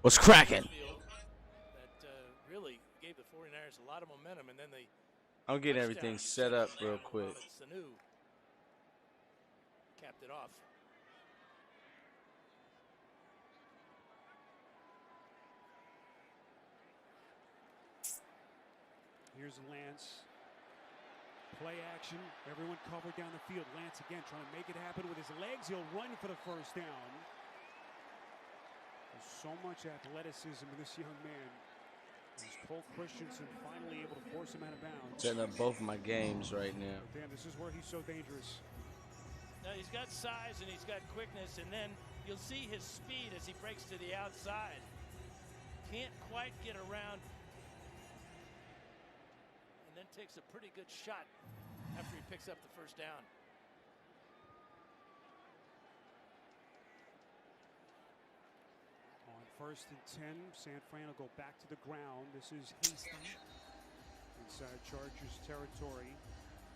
What's cracking? That really gave the 49ers a lot of momentum, and then they I'm getting everything set up real quick. Sanu capped it off. Here's Lance. Play action. Everyone covered down the field. Lance again trying to make it happen with his legs. He'll run for the first down. There's so much athleticism in this young man. Is Cole Christensen finally able to force him out of bounds? Setting up both of my games right now. But damn, this is where he's so dangerous. Now he's got size and he's got quickness, and then you'll see his speed as he breaks to the outside. Can't quite get around, and then takes a pretty good shot after he picks up the first down. On 1st and 10, San Fran will go back to the ground. This is Hasty inside Chargers territory.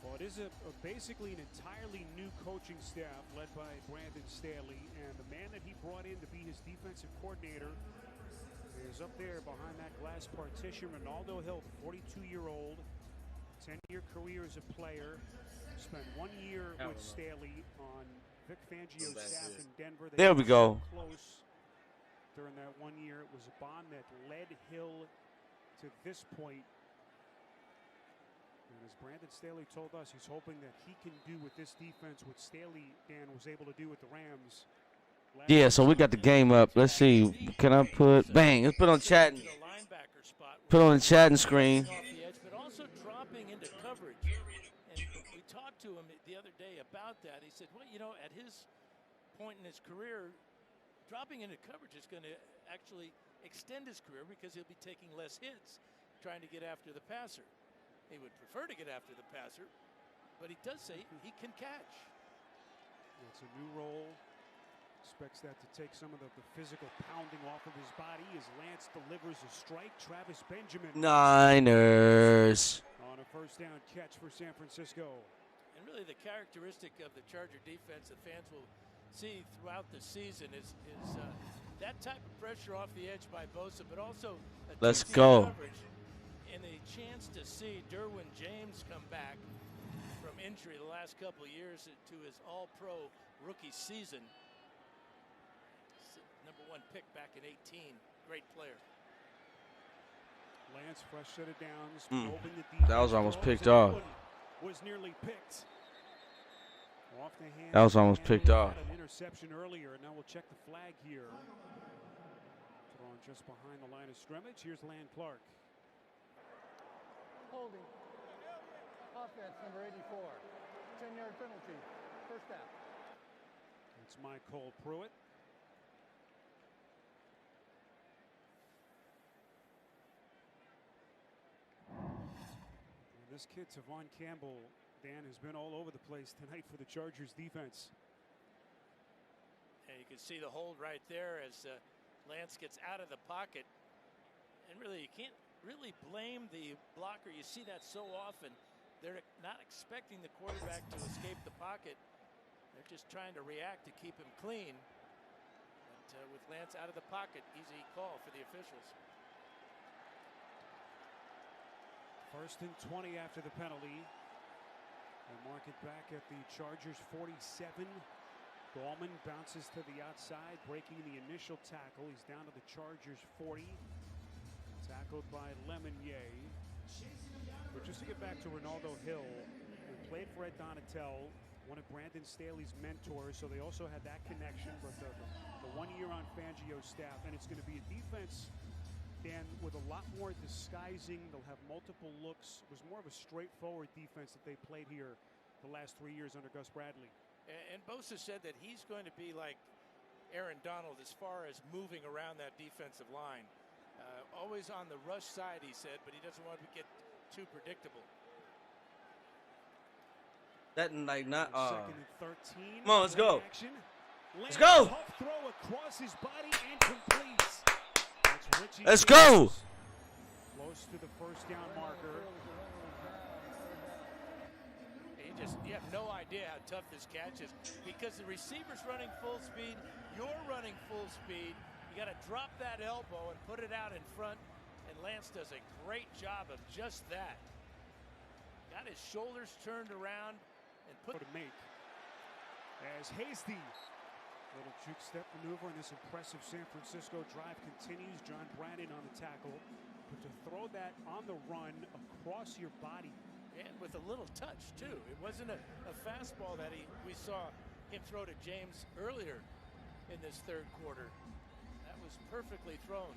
Well, it is basically an entirely new coaching staff led by Brandon Staley, and the man that he brought in to be his defensive coordinator is up there behind that glass partition. Ronaldo Hill, 42-year-old, 10-year career as a player. Spent 1 year with Staley on Vic Fangio's staff in Denver. There we go. Close during that 1 year. It was a bond that led Hill to this point. And as Brandon Staley told us, he's hoping that he can do with this defense what Staley, Dan, was able to do with the Rams. Yeah, so we got the game up. Let's see. Can I put bang? Let's put on chatting. Put on the chatting screen. But also dropping into coverage. And we talked to him the other day about that. He said, well, you know, at his point in his career, dropping into coverage is going to actually extend his career because he'll be taking less hits trying to get after the passer. He would prefer to get after the passer, but he does say he can catch. It's a new role. Expects that to take some of the physical pounding off of his body as Lance delivers a strike. Travis Benjamin. Niners. On a first down catch for San Francisco. And really the characteristic of the Charger defense that fans will see throughout the season is that type of pressure off the edge by Bosa, but also let's go. Coverage and a chance to see Derwin James come back from injury the last couple of years to his all-pro rookie season. #1 pick back in 18. Great player. Lance, fresh set of downs. That was almost picked off. Was nearly picked. Off the hand. That was almost picked off. An interception earlier, and now we'll check the flag here. Thrown just behind the line of scrimmage. Here's Land Clark. Holding. Offense number 84. 10-yard penalty. First down. It's Michael Pruitt. And this kid, Tavon Campbell, Dan, has been all over the place tonight for the Chargers defense. And you can see the hold right there as Lance gets out of the pocket. And really, you can't really blame the blocker. You see that so often. They're not expecting the quarterback to escape the pocket. They're just trying to react to keep him clean. But with Lance out of the pocket, easy call for the officials. 1st and 20 after the penalty. They'll mark it back at the Chargers 47. Gallman bounces to the outside, breaking the initial tackle. He's down to the Chargers 40. Tackled by Lemonnier. But just to get back to Ronaldo Hill, who played for Ed Donatel, one of Brandon Staley's mentors, so they also had that connection. But the 1 year on Fangio's staff, and it's going to be a defense, Dan, with a lot more disguising. They'll have multiple looks. It was more of a straightforward defense that they played here the last 3 years under Gus Bradley. And Bosa said that he's going to be like Aaron Donald as far as moving around that defensive line. Always on the rush side, he said, but he doesn't want to get too predictable. That like not. 2nd and 13. Come on, let's go. Let's go. Throw across his body and completes. Let's go. Close to the first down marker. You have no idea how tough this catch is because the receiver's running full speed, you're running full speed. You got to drop that elbow and put it out in front, and Lance does a great job of just that. Got his shoulders turned around and put to make. As Hasty, little juke step maneuver, and this impressive San Francisco drive continues. John Brannon on the tackle, but to throw that on the run across your body. And with a little touch, too. It wasn't a fastball that we saw him throw to James earlier in this third quarter. That was perfectly thrown.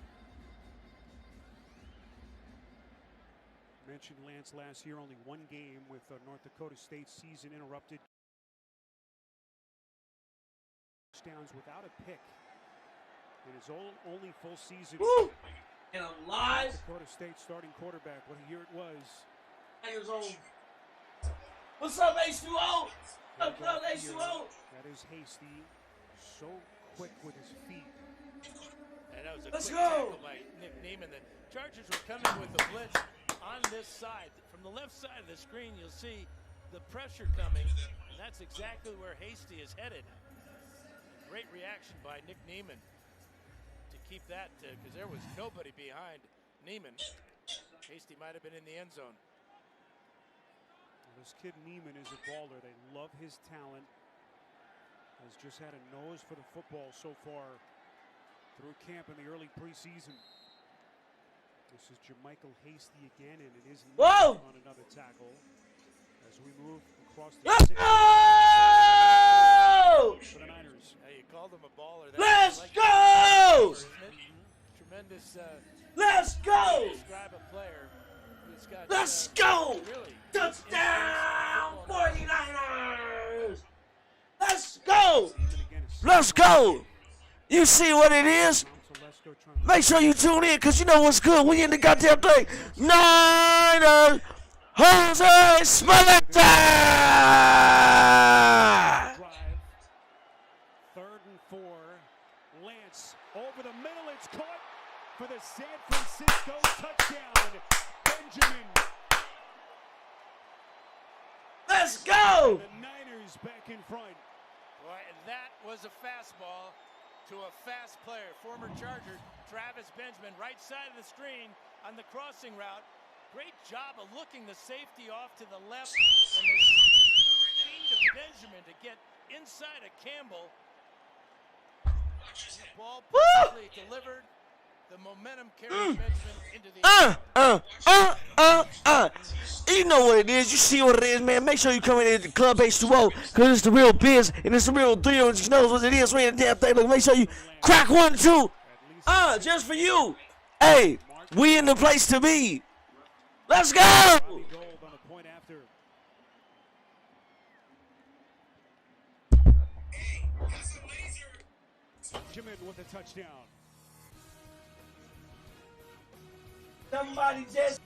Mentioned Lance last year, only one game with North Dakota State season interrupted. Touchdowns without a pick in his only full season. Woo! And I'm live. Dakota State starting quarterback. What a year it was. What's up, H2O? What's up, H2O? That is Hasty. So quick with his feet. And that was a Let's quick go. tackle by Nick Neiman. The Chargers were coming with the blitz on this side. From the left side of the screen, you'll see the pressure coming, and that's exactly where Hasty is headed. Great reaction by Nick Neiman to keep that, because there was nobody behind Neiman. Hasty might have been in the end zone. This kid Neiman is a baller. They love his talent. Has just had a nose for the football so far through camp in the early preseason. This is Jermichael Hasty again, and it is Whoa! on another tackle as we move across the Let's go! for the Niners. You called him a baller. Let's like go! Tremendous. Let's go! Describe a player who's got. Let's go! Really. Touchdown, 49ers! Let's go! Let's go! You see what it is? Make sure you tune in, because you know what's good. We in the goddamn thing. Niners! Jose Smollett! Third and 4. Lance over the middle. It's caught for the San Francisco touchdown. Benjamin. Let's go! The Niners back in front. Boy, and that was a fastball to a fast player. Former Charger Travis Benjamin, right side of the screen on the crossing route. Great job of looking the safety off to the left, and the speed of Benjamin to get inside of Campbell. The ball perfectly delivered. The momentum carries Benjamin into the You know what it is. You see what it is, man. Make sure you come in the Club H2O, because it's the real biz and it's the real deal. And you know what it is. We in the damn thing. Look, make sure you crack 1, 2. Just for you. Hey, we in the place to be. Let's go. Gold on a point after. Benjamin with a touchdown. Somebody just.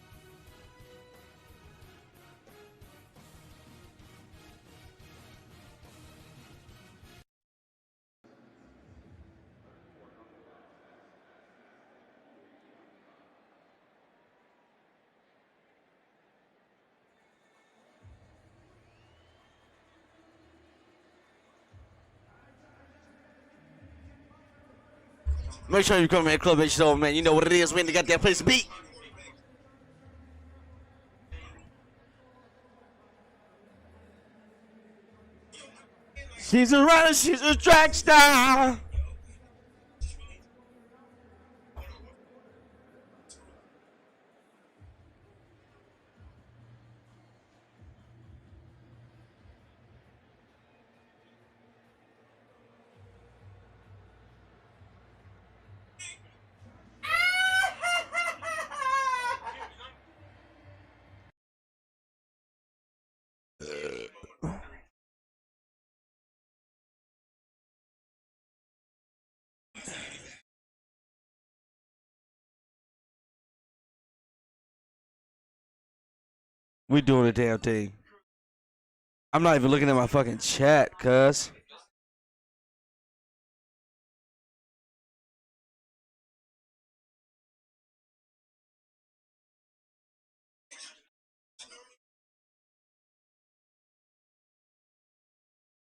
Make sure you come in Club H2O, man. You know what it is. We ain't got that place to be. She's a runner, she's a track star. We doing the damn thing. I'm not even looking at my fucking chat, cuz.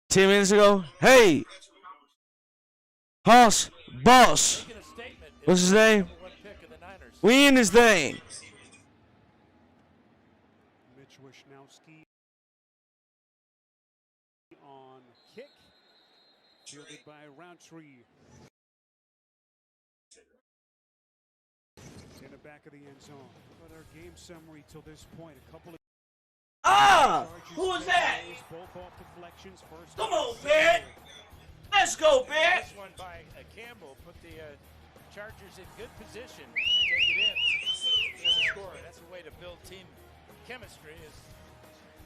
Ten minutes ago, hey, Hoss, boss. Making a What's his name? Number 1 pick of the Niners. We in this thing. Mitch Wishnowsky on kick. Fielded by Roundtree. In the back of the end zone. But our game summary till this point, a couple of Who is that? both off deflections. First, Come on, Barrett. Let's go, Barrett. This one by Campbell put the Chargers in good position to take it in for the score. That's a way to build team chemistry, is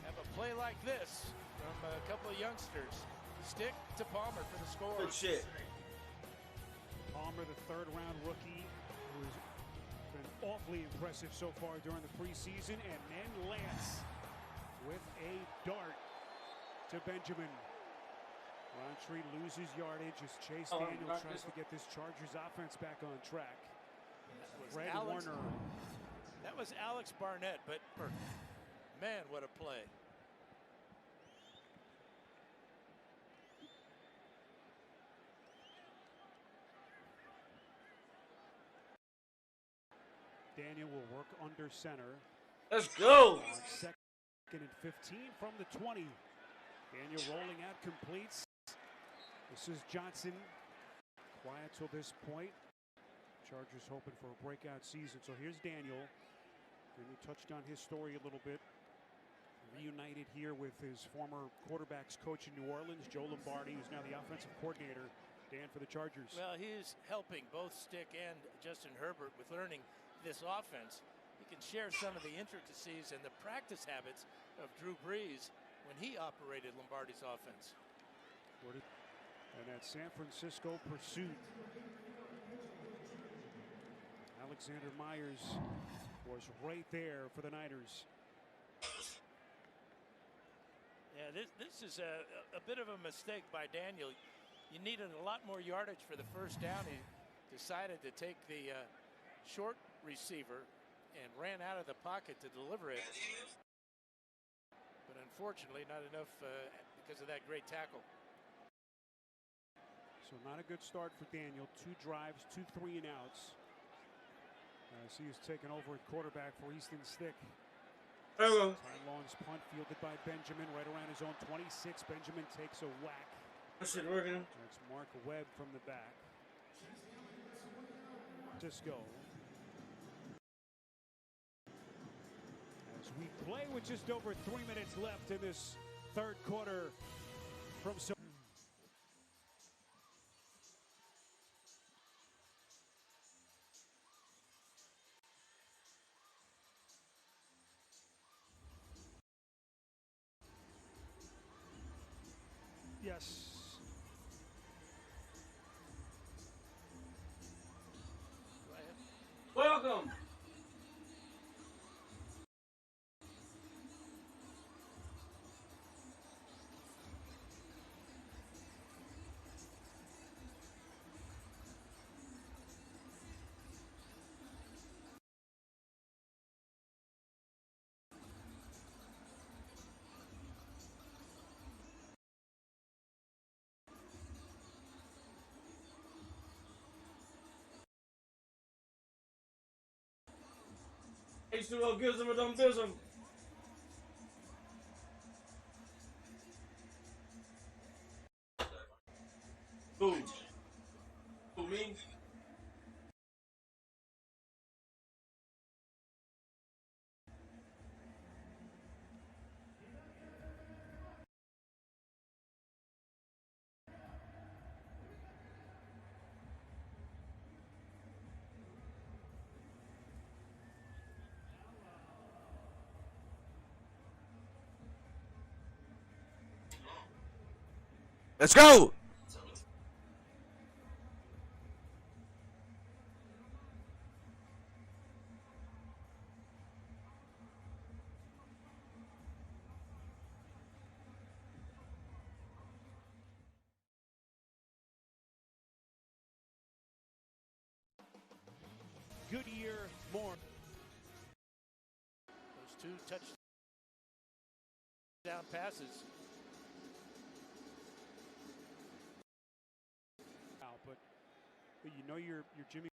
have a play like this from a couple of youngsters. Stick to Palmer for the score. Good shit. Palmer, the third-round rookie, who's been awfully impressive so far during the preseason, and then Lance with a dart to Benjamin. Roundtree loses yardage as Chase Daniel tries to get this Chargers offense back on track. Fred Warner. That was Alex Barnett, but man, what a play. Daniel will work under center. Let's go. On second and 15 from the 20. Daniel rolling out, completes. This is Johnson. Quiet till this point. Chargers hoping for a breakout season. So here's Daniel. And we touched on his story a little bit. Reunited here with his former quarterbacks coach in New Orleans, Joe Lombardi, who's now the offensive coordinator. Dan, for the Chargers. Well, he's helping both Stick and Justin Herbert with learning this offense. He can share some of the intricacies and the practice habits of Drew Brees when he operated Lombardi's offense. And that San Francisco pursuit. Alexander Myers was right there for the Niners. Yeah, this is a bit of a mistake by Daniel. You needed a lot more yardage for the first down. He decided to take the short receiver and ran out of the pocket to deliver it. But unfortunately, not enough because of that great tackle. So not a good start for Daniel. 2 drives, 2 3-and-outs. As he is taken over at quarterback for Easton Stick. Hello. Long's punt fielded by Benjamin right around his own 26. Benjamin takes a whack. That shit working. That's Mark Webb from the back. Cisco. As we play with just over 3 minutes left in this third quarter from Yes. Welcome. H2O gives him a dumb bism. Who? Who, me? Let's go. Goodyear more. Those 2 touchdown passes. But you know your Jimmy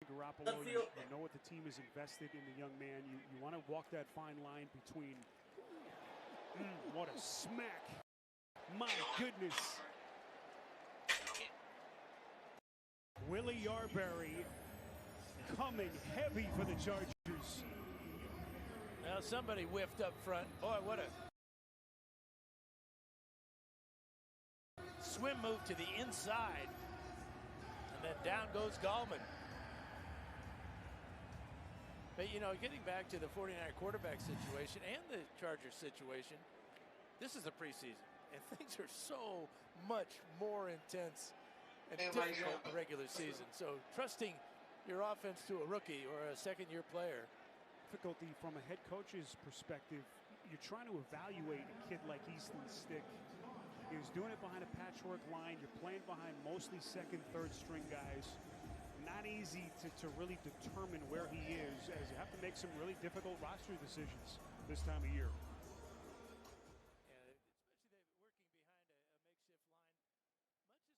Garoppolo, you know what the team is invested in the young man. You want to walk that fine line between. What a smack. My goodness. Willie Yarberry coming heavy for the Chargers. Now somebody whiffed up front. Boy, what a swim move to the inside. And then down goes Gallman. But, you know, getting back to the 49er quarterback situation and the Chargers situation, this is a preseason. And things are so much more intense and difficult in the regular season. So trusting your offense to a rookie or a second-year player. Difficulty from a head coach's perspective. You're trying to evaluate a kid like Easton Stick. He's doing it behind a patchwork line. You're playing behind mostly second, third string guys. Not easy to really determine where he is, as you have to make some really difficult roster decisions this time of year. Yeah, especially working behind a makeshift line,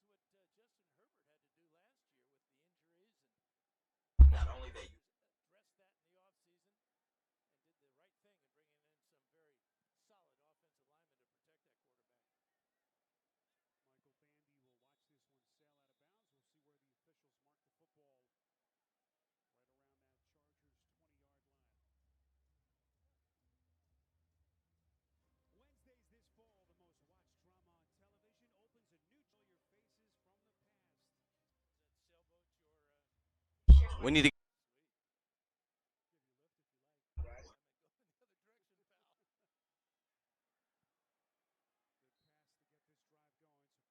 much as what Justin Herbert had to do last year with the injuries. And not only that, you addressed that in the offseason and did the right thing in bringing in some very solid offensive linemen to protect that quarterback. Michael Bandy will watch this one sail out of bounds. We'll see where the officials mark the football right around that Chargers 20-yard line. Wednesdays this fall, the most watched drama on television opens a new familiar faces from the past. Is that sailboat your We need to. give you a lift if you like. Right. Go in the other direction, pal. Good pass to get this drive going, so can't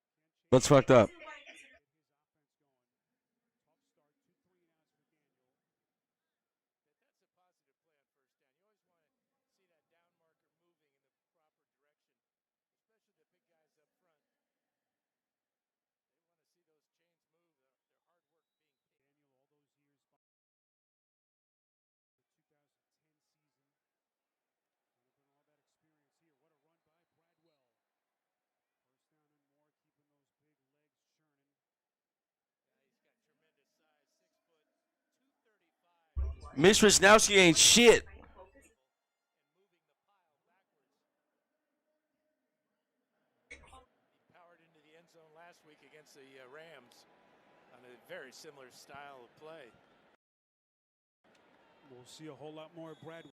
change. What's fucked up? Get his offense going. Tough start, 2 3-and-outs for Daniel. That's a positive play on first down. You always want to see that down marker moving in the proper direction, especially the big guys up front. They want to see those chains move, their hard work being paid. Daniel, all those years by the 2010 season. Kind of been all that experience here. What a run by Bradwell. First down and more, keeping those big legs churning. Yeah, he's got tremendous size, 6 foot, 235. Mistress, now she ain't shit. And moving the pile backwards. He powered into the end zone last week against the Rams on a very similar style of play. We'll see a whole lot more Bradwell.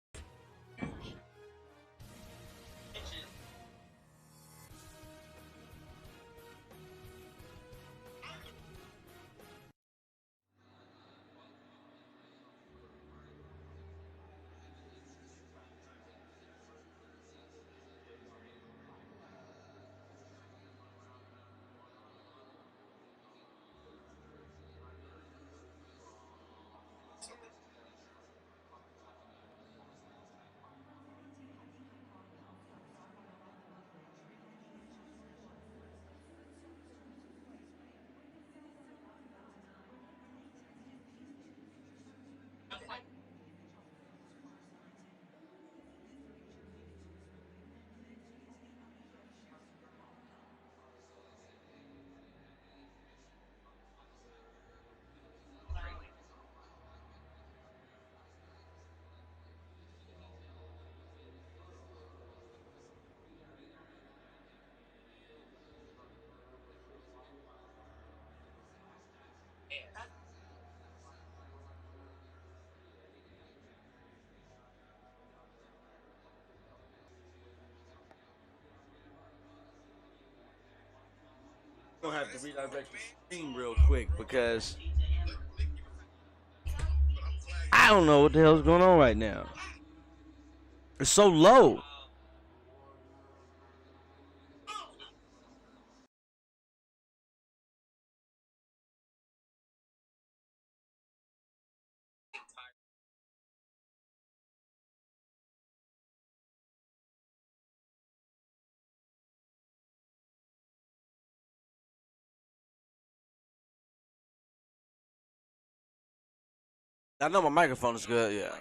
I'm gonna have to redirect the stream real quick because I don't know what the hell's going on right now. It's so low. I know my microphone is good, yeah.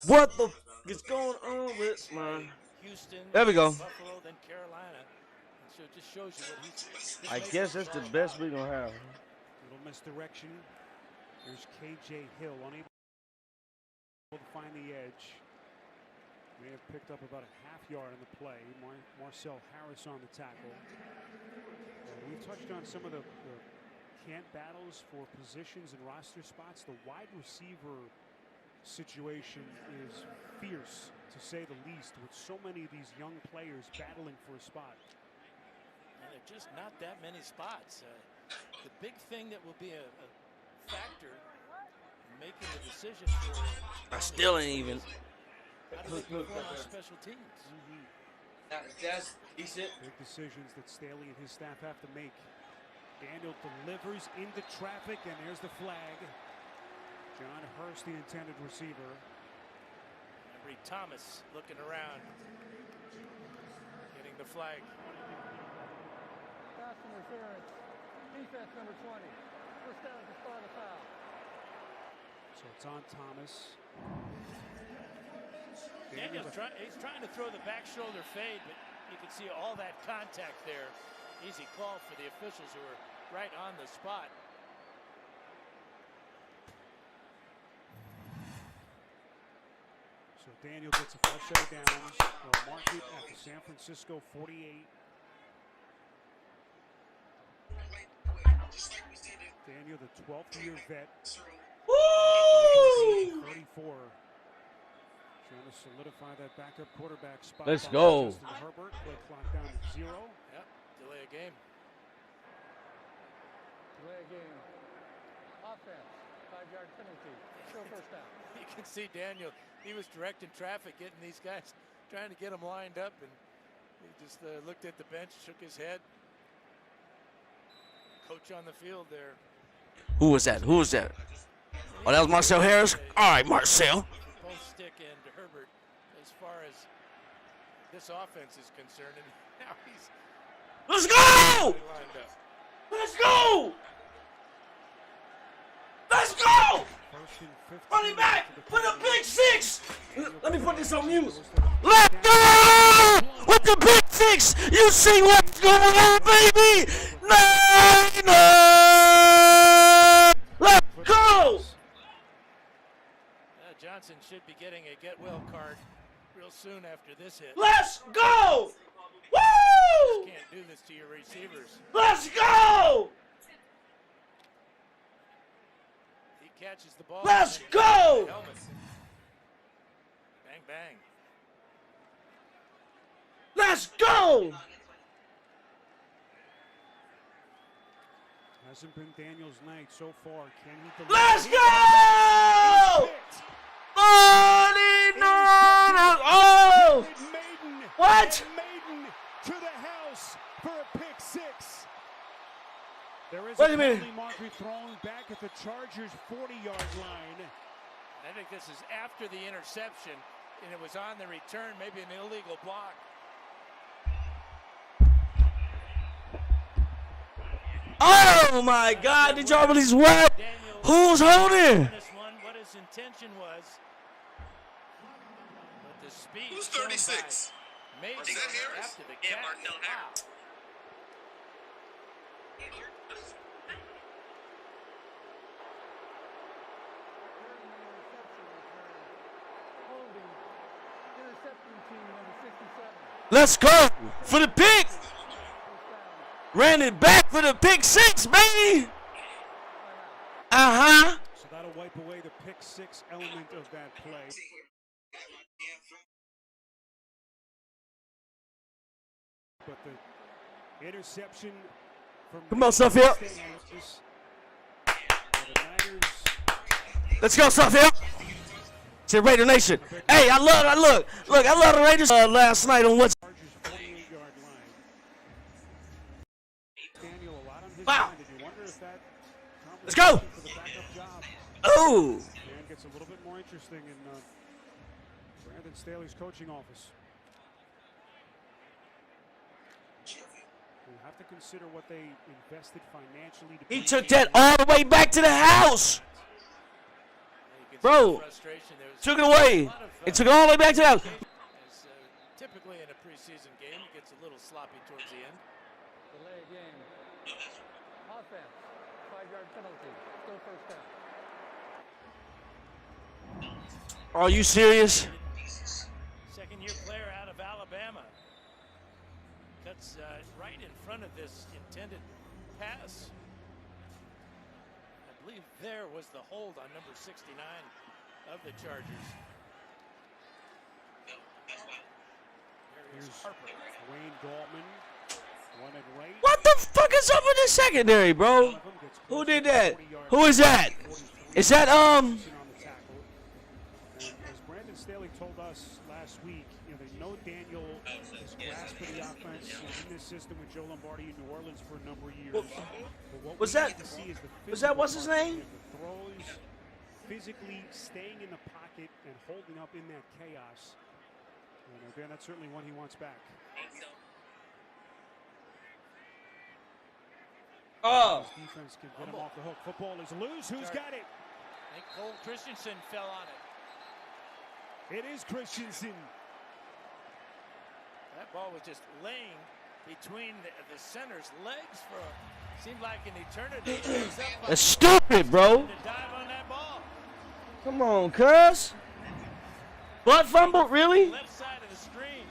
What the f is going on with my? Houston, There we go. Buffalo, then Carolina. And so it just shows you what he's. I guess that's the best we're gonna have. Little misdirection. There's KJ Hill, unable to find the edge. May have picked up about a half yard in the play. Marcel Harris on the tackle. We've touched on some of the camp battles for positions and roster spots. The wide receiver situation is fierce, to say the least, with so many of these young players battling for a spot. And there are just not that many spots. The big thing that will be a factor in making the decision for I still ain't even. how do they perform on special teams. That's decent. Big decisions that Staley and his staff have to make. Daniel delivers into traffic, and there's the flag. John Hurst, the intended receiver. Henry Thomas looking around, getting the flag. Pass interference. Defense number 20. First down to start a foul. So it's on Thomas. He's trying to throw the back shoulder fade, but you can see all that contact there. Easy call for the officials who are right on the spot. So Daniel gets a fresh set of downs. They'll mark it at the San Francisco 48. Daniel, the 12th year vet. Woo! 34. Trying to solidify that backup quarterback spot. Let's go. Justin Herbert, play clock down to 0. Yep, delay a game. Delay a game. Offense. 5-yard penalty. Still first down. You can see Daniel, he was directing traffic, getting these guys, trying to get them lined up, and he just looked at the bench, shook his head. Coach on the field there. Who was that? Who was that? Oh, that was Marcel Harris? All right, Marcel. Both Stick and Herbert as far as this offense is concerned, and now he's Let's go! lined up. Let's go! Let's go! First and 15. Running back for the big six! Let me put this on mute. Let's go! With the big six! You see what's going on, baby? Let's go! Johnson should be getting a get well card real soon after this hit. Let's go! Woo! Can't do this to your receivers. Let's go! He catches the ball. Let's go! Helmet. Bang, bang. Let's go! Hasn't been Daniel's night so far. Can he deliver? Let's go! 49ers! Oh! Maiden. What? Maiden to the house for a pick six. There is Wait a a minute. penalty marker thrown back at the Chargers' 40-yard line. I think this is after the interception, and it was on the return, maybe an illegal block. Oh my God! Did y'all release what? Daniel Who's holding? this one, what his intention was. But the speed Who's shown by 36? Mason Is that Harris? after the Yeah, catch. Marcel Harris. Holding. Intercepting team number 67. Let's go for the pick. First down. Ran it back for the pick six, baby. Uh-huh. So that'll wipe away the pick six element of that play. But the interception from Come on, Suffield. The Niners. Let's go, Suffield. To Raider Nation. Hey, I love the Raiders last night on what's. Chargers 48-yard line. Daniel, a lot on his Wow. mind. Did you wonder if that Let's go. for the backup job Oh. man gets a little bit more interesting in Brandon Staley's coaching office? We'll have to consider what they invested financially. To He bring took him that in. all the way back to the house. He can see Bro, the frustration. There was took it away. a lot of, It took it all the way back to that. as, typically in a preseason game, it gets a little sloppy towards the end. Delay game. Offense. 5-yard penalty. Still first down. Are you serious? Second-year player out of Alabama. Cuts right in front of this intended pass. I believe there was the hold on number 69 of the Chargers. Here's Wayne Gallman. Running right. What the fuck is up with this secondary, bro? Who did that? Who is that? Is that On the tackle. And as Brandon Staley told us last week, they know Daniel has grasped the offense in this system with Joe Lombardi in New Orleans for a number of years. Was that? Was that what's his name? The throws, physically staying in the pocket and holding up in that chaos. And again, that's certainly one he wants back. Oh. His defense can get him off the hook. Football is loose. Who's got it? I think Cole Christensen fell on it. It is Christensen. That ball was just laying between the center's legs for seemed like an eternity. That's stupid, bro. To dive on that ball. Come on, cuz. Butt fumble, really? Left side of the screen.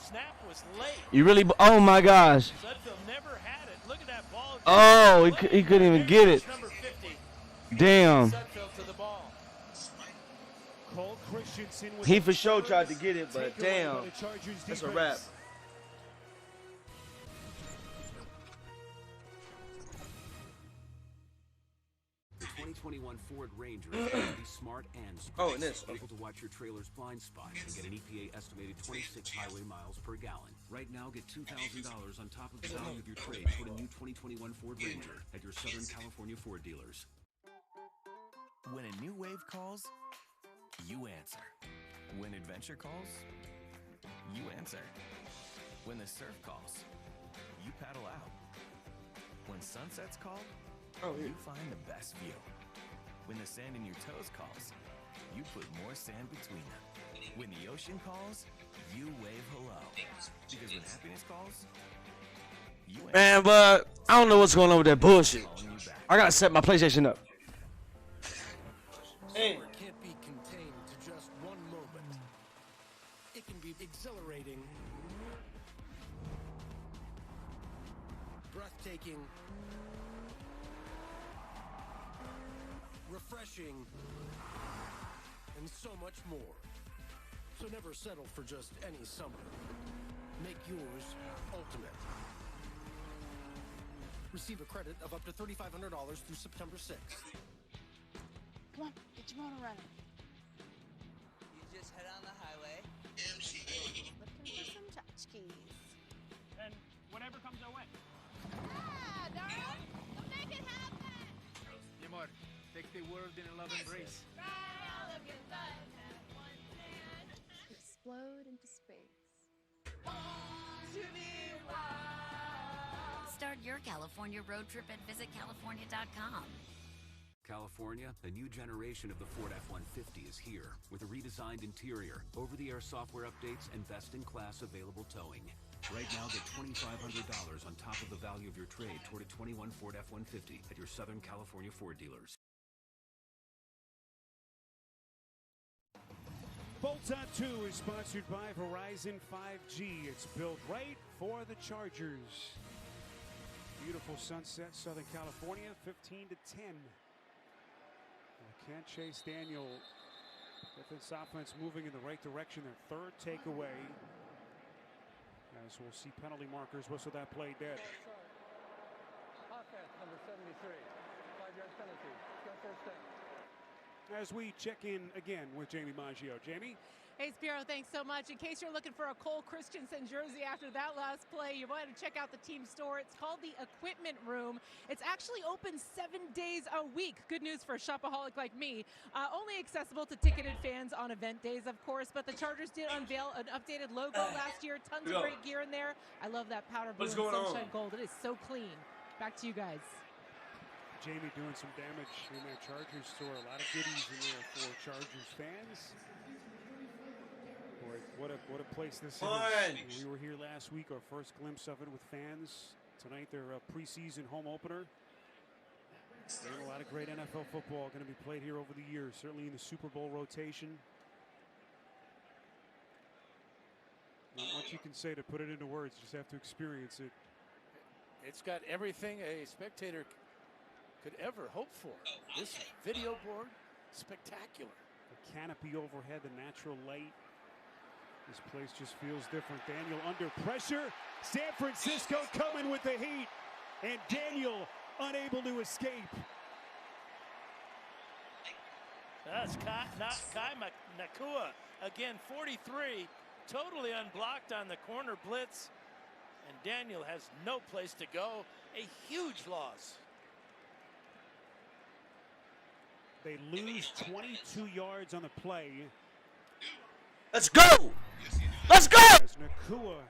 Snap was late. You really? Oh my gosh. Sudfeld never had it. Look at that ball. Oh, he couldn't even get it. Number 50. Damn. Sudfeld to the ball. Cole Christensen with He the for sure first tried to get it, but takeaway damn. by the Chargers That's a defense. wrap. The 2021 Ford Ranger is going to be smart and spacious. Oh, and this. Able to watch your trailer's blind spot and get an EPA estimated 26 highway miles per gallon. Right now, get $2,000 on top of the value of your trade toward a new 2021 Ford Ranger at your Southern California Ford dealers. When a new wave calls, you answer. When adventure calls, you answer. When the surf calls, you paddle out. When sunsets call, you find the best view. When the sand in your toes calls, you put more sand between them. When the ocean calls, you wave hello. Because when happiness calls, you answer. Man, but I don't know what's going on with that bullshit. Calling you back. I gotta set my PlayStation up. Summer can't be contained to just one moment. It can be exhilarating, breathtaking, refreshing, and so much more. So never settle for just any summer. Make yours ultimate. Receive a credit of up to $3,500 through September 6th. Come on, get your motor running. You just head on the highway. Looking for some tchotchkes. And whatever comes our way. Ah, darling, come make it happen. Mi amor, take the world in a love embrace. Explode into space. Start your California road trip at visitcalifornia.com. California, a new generation of the Ford F-150 is here with a redesigned interior, over-the-air software updates, and best-in-class available towing. Right now, get $2,500 on top of the value of your trade toward a 21 Ford F-150 at your Southern California Ford dealers. Bolts on 2 is sponsored by Verizon 5G. It's built right for the Chargers. Beautiful sunset, Southern California, 15-10. Can't chase Daniel. Get this offense moving in the right direction. Their third takeaway. As we'll see penalty markers whistle that play dead. Offense, number 73. 5-yard penalty. Still first down. As we check in again with Jamie Maggio. Jamie? Hey, Spiro, thanks so much. In case you're looking for a Cole Christensen jersey after that last play, you want to check out the team store. It's called the Equipment Room. It's actually open 7 days a week. Good news for a shopaholic like me. Only accessible to ticketed fans on event days, of course, but the Chargers did unveil an updated logo last year. Tons of great gear in there. I love that powder blue and sunshine gold. It is so clean. Back to you guys. Jamie doing some damage in that Chargers store. A lot of goodies in there for Chargers fans. Boy, what a place this is. We were here last week, our first glimpse of it with fans. Tonight, their preseason home opener. And a lot of great NFL football going to be played here over the years, certainly in the Super Bowl rotation. Not much you can say to put it into words, just have to experience it. It's got everything a spectator could ever hope for. This video board, spectacular. The canopy overhead, the natural light. This place just feels different. Daniel under pressure. San Francisco coming with the heat. And Daniel unable to escape. That's Kai Nakua. Again, 43. Totally unblocked on the corner blitz. And Daniel has no place to go. A huge loss. They lose 22 yards on the play. Let's go! Let's go! As Nakua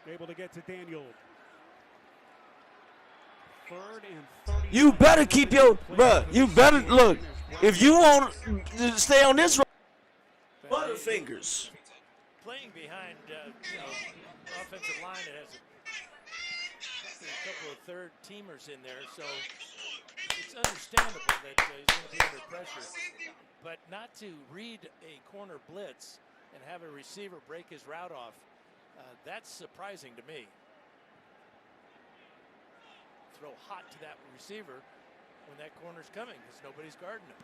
able to get to Daniel. 3rd and 30. You better keep your, bruh, you better, look, if you want to stay on this road, Butterfingers. Playing behind, offensive line, it has a couple of third-teamers in there, so it's understandable that he's going to be under pressure. But not to read a corner blitz and have a receiver break his route off, that's surprising to me. Throw hot to that receiver when that corner's coming because nobody's guarding him.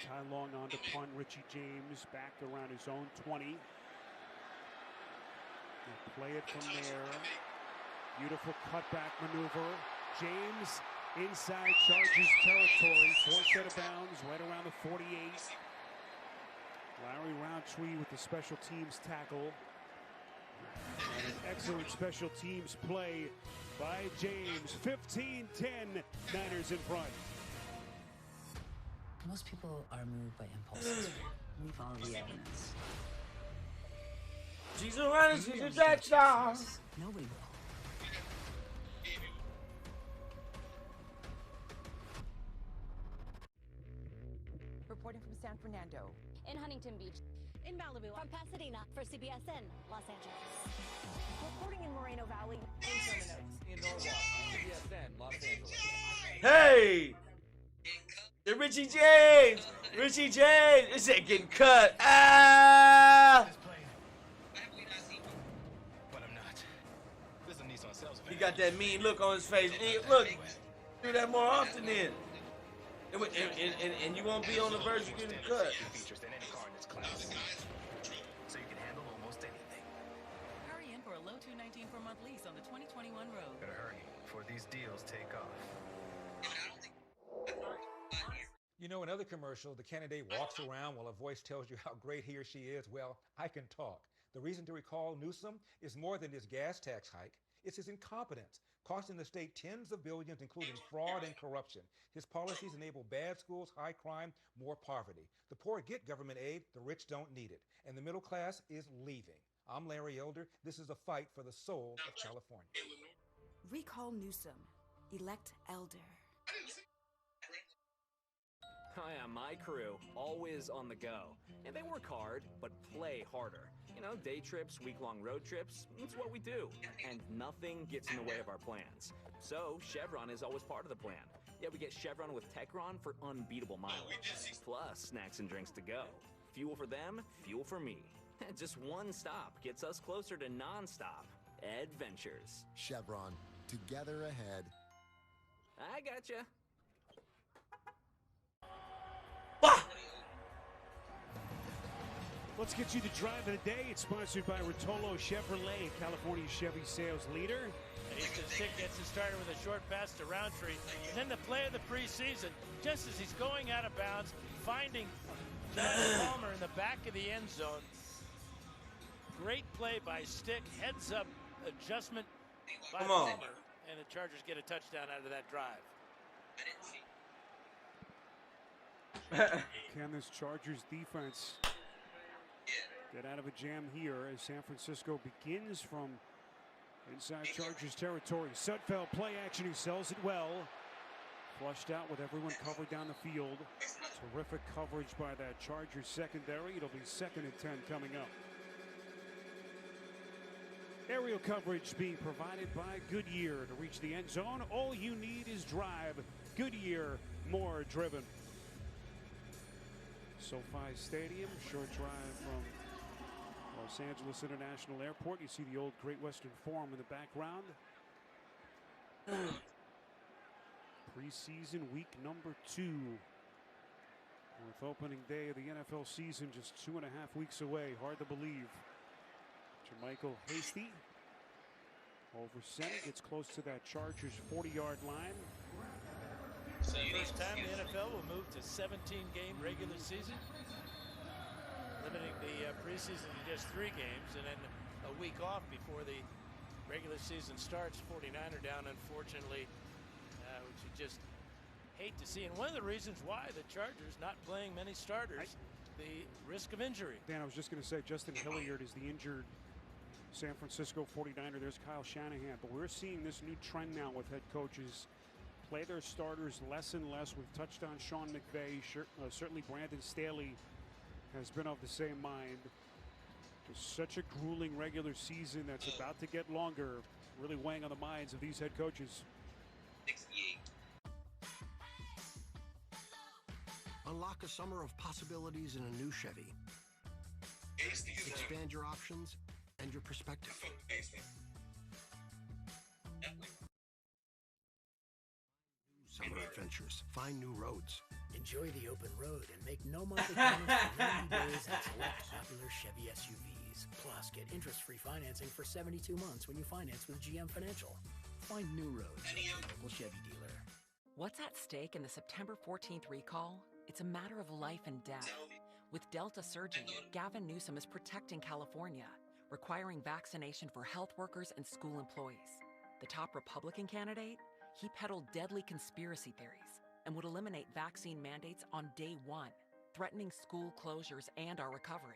Ty Long on to punt. Richie James back around his own 20. They'll play it from there. Beautiful cutback maneuver. James inside Chargers territory. 4th out of bounds right around the 48. Larry Roundtree with the special teams tackle. And an excellent special teams play by James. 15-10, Niners in front. Most people are moved by impulses. We follow the evidence. She's a runner, she's a touchdown. Nobody will. Reporting from San Fernando. In Huntington Beach. In Malibu. From Pasadena for CBSN, Los Angeles. Reporting in Moreno Valley. In Sherman Oaks. In Norwalk, CBSN, Los Angeles. Hey! The Richie James! Richie James! Is it getting cut? Ah! But I'm not. This is a Nissan sales event. He got that mean look on his face. Look, do that more often then. And you won't be on the verge of getting cut. Features than any car in this class. So you can handle almost anything. Hurry in for a low 219 per month lease on the 2021 Rogue. Better hurry before these deals take off. You know, in other commercials, the candidate walks around while a voice tells you how great he or she is. Well, I can talk. The reason to recall Newsom is more than his gas tax hike. It's his incompetence, costing the state tens of billions, including fraud and corruption. His policies enable bad schools, high crime, more poverty. The poor get government aid, the rich don't need it. And the middle class is leaving. I'm Larry Elder. This is a fight for the soul of California. Recall Newsom. Elect Elder. Hi, I'm my crew, always on the go. And they work hard, but play harder. You know, day trips, week-long road trips, it's what we do. And nothing gets in the way of our plans. So, Chevron is always part of the plan. Yeah, we get Chevron with Techron for unbeatable mileage. Plus, snacks and drinks to go. Fuel for them, fuel for me. Just one stop gets us closer to non-stop adventures. Chevron, together ahead. I gotcha. Let's get you the drive of the day. It's sponsored by Rotolo Chevrolet, California Chevy sales leader. Easton Stick gets it started with a short pass to Roundtree. And then the play of the preseason, just as he's going out of bounds, finding Palmer in the back of the end zone. Great play by Stick, heads up adjustment by Palmer. And the Chargers get a touchdown out of that drive. Can this Chargers defense get out of a jam here as San Francisco begins from Inside Chargers territory. Sudfeld play action. He sells it well. Flushed out with everyone covered down the field. Terrific coverage by that Chargers secondary. It'll be 2nd and 10 coming up. Aerial coverage being provided by Goodyear. To reach the end zone, all you need is drive. Goodyear, more driven. SoFi Stadium, short drive from Los Angeles International Airport. You see the old Great Western Forum in the background. Preseason week number 2. With opening day of the NFL season just 2.5 weeks away. Hard to believe. Jermichael Hasty over center, gets close to that Chargers 40-yard line. First time the NFL will move to 17-game regular season, limiting the preseason to just 3 games, and then a week off before the regular season starts. 49er down, unfortunately, which you just hate to see. And one of the reasons why the Chargers not playing many starters, the risk of injury. Dan, I was just going to say, Justin Hilliard is the injured San Francisco 49er. There's Kyle Shanahan. But we're seeing this new trend now with head coaches play their starters less and less. We've touched on Sean McVay. Certainly Brandon Staley has been of the same mind. Just such a grueling regular season that's about to get longer, really weighing on the minds of these head coaches. 68. Unlock a summer of possibilities in a new Chevy. Expand your options and your perspective. Summer adventures. Find new roads. Enjoy the open road and make no monthly payments for 90 days on select popular Chevy SUVs. Plus, get interest-free financing for 72 months when you finance with GM Financial. Find new roads at your local Chevy dealer. What's at stake in the September 14th recall? It's a matter of life and death. With Delta surging, Gavin Newsom is protecting California, requiring vaccination for health workers and school employees. The top Republican candidate? He peddled deadly conspiracy theories and would eliminate vaccine mandates on day 1, threatening school closures and our recovery.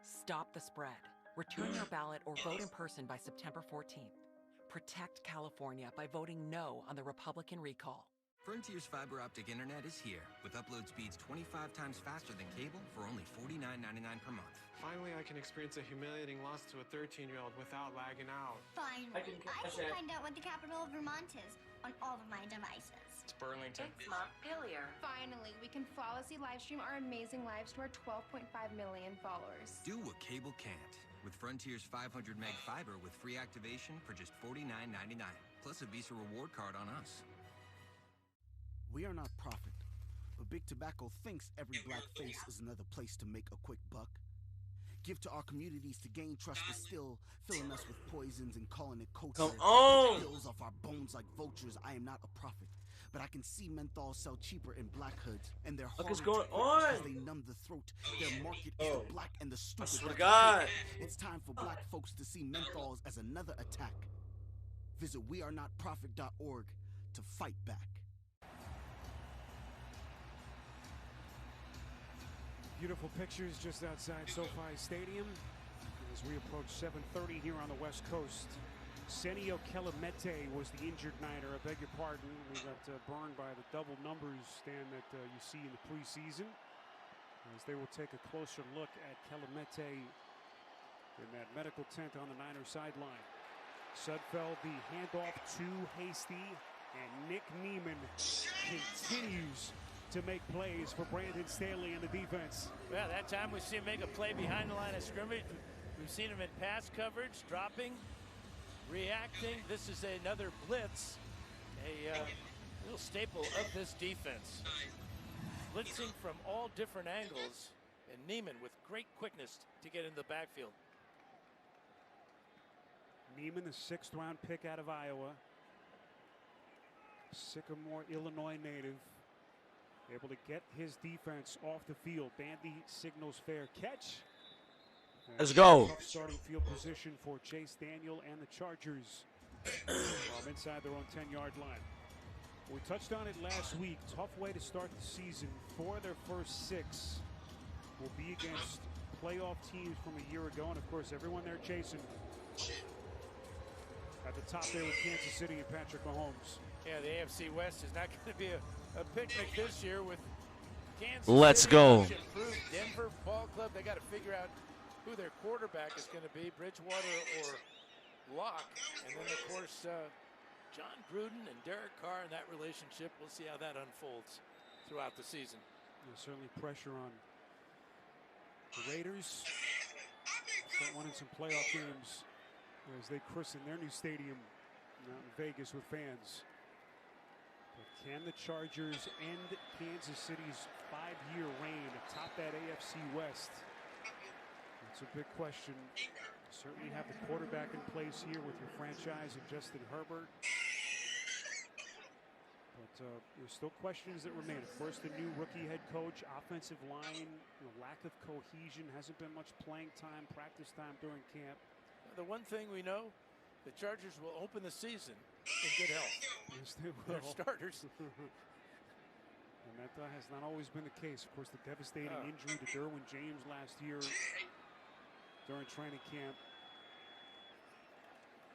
Stop the spread. Return your ballot or vote in person by September 14th. Protect California by voting no on the Republican recall. Frontier's fiber optic internet is here, with upload speeds 25 times faster than cable for only $49.99 per month. Finally, I can experience a humiliating loss to a 13-year-old without lagging out. Finally, I can find out what the capital of Vermont is on all of my devices. It's Burlington. It's Montpelier. Finally, we can flawlessly live stream our amazing lives to our 12.5 million followers. Do what cable can't, with Frontier's 500 meg fiber with free activation for just $49.99, plus a Visa reward card on us. We are not profit, but Big Tobacco thinks every black face is another place to make a quick buck. Give to our communities to gain trust, but still filling us with poisons and calling it culture. Come on! Pills off our bones like vultures. I am not a prophet, but I can see menthol sell cheaper in black hoods, and they're What is going on? because they numb the throat. Their market is the black and the stupid. I swear to like God. It's time for black folks to see menthols as another attack. Visit wearenotprofit.org to fight back. Beautiful pictures just outside SoFi Stadium as we approach 7:30 here on the West Coast. Senio Kelemete was the injured Niner. I beg your pardon. We got burned by the double numbers, Stan, that you see in the preseason. As they will take a closer look at Kelemete in that medical tent on the Niner sideline. Sudfeld, the handoff to Hasty, and Nick Neiman continues to make plays for Brandon Staley and the defense. Well, that time we see him make a play behind the line of scrimmage. We've seen him in pass coverage, dropping, reacting. This is another blitz, a little staple of this defense. Blitzing from all different angles, and Neiman with great quickness to get in the backfield. Neiman, the 6th round pick out of Iowa. Sycamore, Illinois native. Able to get his defense off the field. Bandy signals fair catch. Let's go. Tough starting field position for Chase Daniel and the Chargers from inside their own 10-yard line. We touched on it last week. Tough way to start the season. 4 of their first 6 will be against playoff teams from a year ago. And, of course, everyone they're chasing at the top there with Kansas City and Patrick Mahomes. Yeah, the AFC West is not going to be a picnic this year with Kansas Let's City. go. Improved Denver Ball Club. They got to figure out who their quarterback is going to be, Bridgewater or Locke. And then, of course, John Gruden and Derek Carr and that relationship. We'll see how that unfolds throughout the season. There's certainly pressure on the Raiders. Start winning some playoff games as they christen their new stadium out in Vegas with fans. But can the Chargers end Kansas City's 5-year reign atop that AFC West? That's a big question. Certainly have the quarterback in place here with your franchise and Justin Herbert. But there's still questions that remain. Of course, the new rookie head coach, offensive line, lack of cohesion, hasn't been much playing time, practice time during camp. The one thing we know, the Chargers will open the season in good health. Yes, they will. Their starters. And that has not always been the case. Of course, the devastating injury to Derwin James last year during training camp.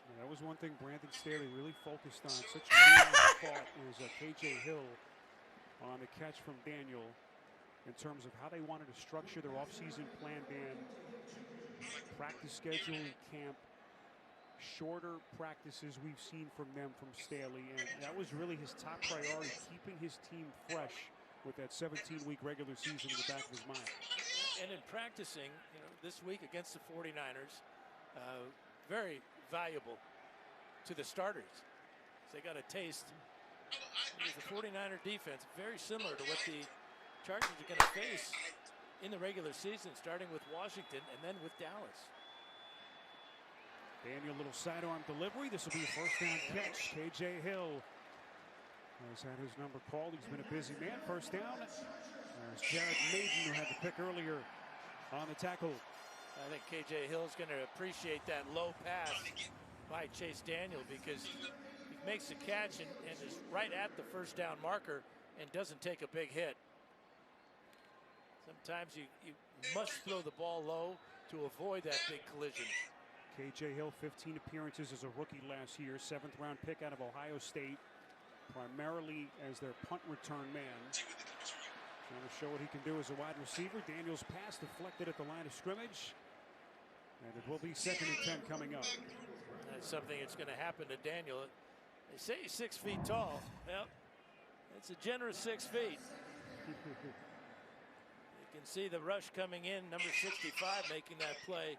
And that was one thing Brandon Staley really focused on. Such a thought was KJ Hill on the catch from Daniel in terms of how they wanted to structure their offseason plan, Dan. Practice schedule, camp, shorter practices we've seen from them from Staley, and that was really his top priority, keeping his team fresh with that 17-week regular season in the back of his mind. And in practicing, this week against the 49ers, very valuable to the starters. They got a taste. The 49er defense, very similar to what the Chargers are going to face in the regular season, starting with Washington and then with Dallas. Daniel, little sidearm delivery. This will be a first down catch. KJ Hill has had his number called. He's been a busy man. First down. There's Jared Maiden, who had the pick earlier on the tackle. I think KJ Hill is going to appreciate that low pass by Chase Daniel because he makes the catch and is right at the first down marker and doesn't take a big hit. Sometimes you must throw the ball low to avoid that big collision. KJ Hill, 15 appearances as a rookie last year, 7th round pick out of Ohio State, primarily as their punt return man. Trying to show what he can do as a wide receiver. Daniel's pass deflected at the line of scrimmage. And it will be 2nd and 10 coming up. That's something that's going to happen to Daniel. They say he's 6 feet tall. Well, it's a generous 6 feet. You can see the rush coming in, number 65 making that play.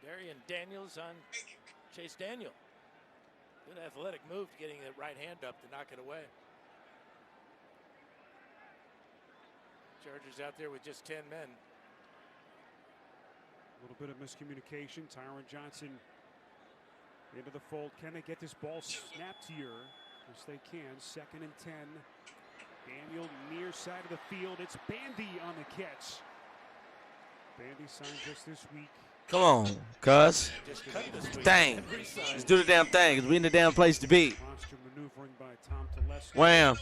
Darian Daniels on Chase Daniel. Good athletic move, getting the right hand up to knock it away. Chargers out there with just 10 men. A little bit of miscommunication. Tyron Johnson into the fold. Can they get this ball snapped here? Yes, they can. 2nd and 10. Daniel near side of the field. It's Bandy on the catch. Bandy signed just this week. Come on, cuz. Dang. Let's do the damn thing, because we in the damn place to be. Monster maneuvering by Tom Telesco. Wham.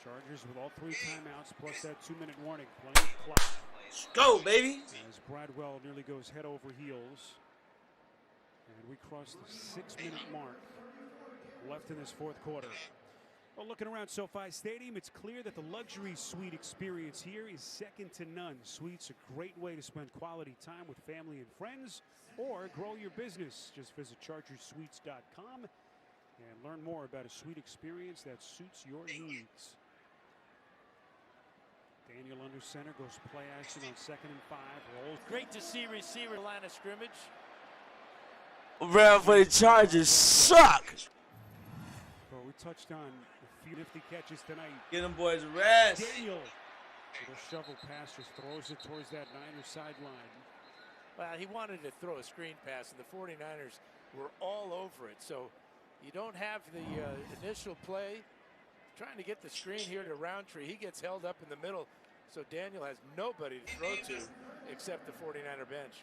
Chargers with all 3 timeouts plus that 2-minute warning. Playing clock. Let's go, baby. As Bradwell nearly goes head over heels. And we cross the 6-minute mark left in this 4th quarter. Well, looking around SoFi Stadium, it's clear that the luxury suite experience here is second to none. Suites a great way to spend quality time with family and friends or grow your business. Just visit chargersuites.com and learn more about a suite experience that suits your needs. Daniel under center, goes play action on 2nd and 5. Rolls. Great to see receiver line of scrimmage. Bro, for the Chargers suck. Well, we touched on a few nifty catches tonight. Get them boys a rest. Daniel with a shovel pass just throws it towards that Niners sideline. Well, he wanted to throw a screen pass, and the 49ers were all over it. So you don't have the initial play. Trying to get the screen here to Roundtree. He gets held up in the middle, so Daniel has nobody to throw to except the 49er bench.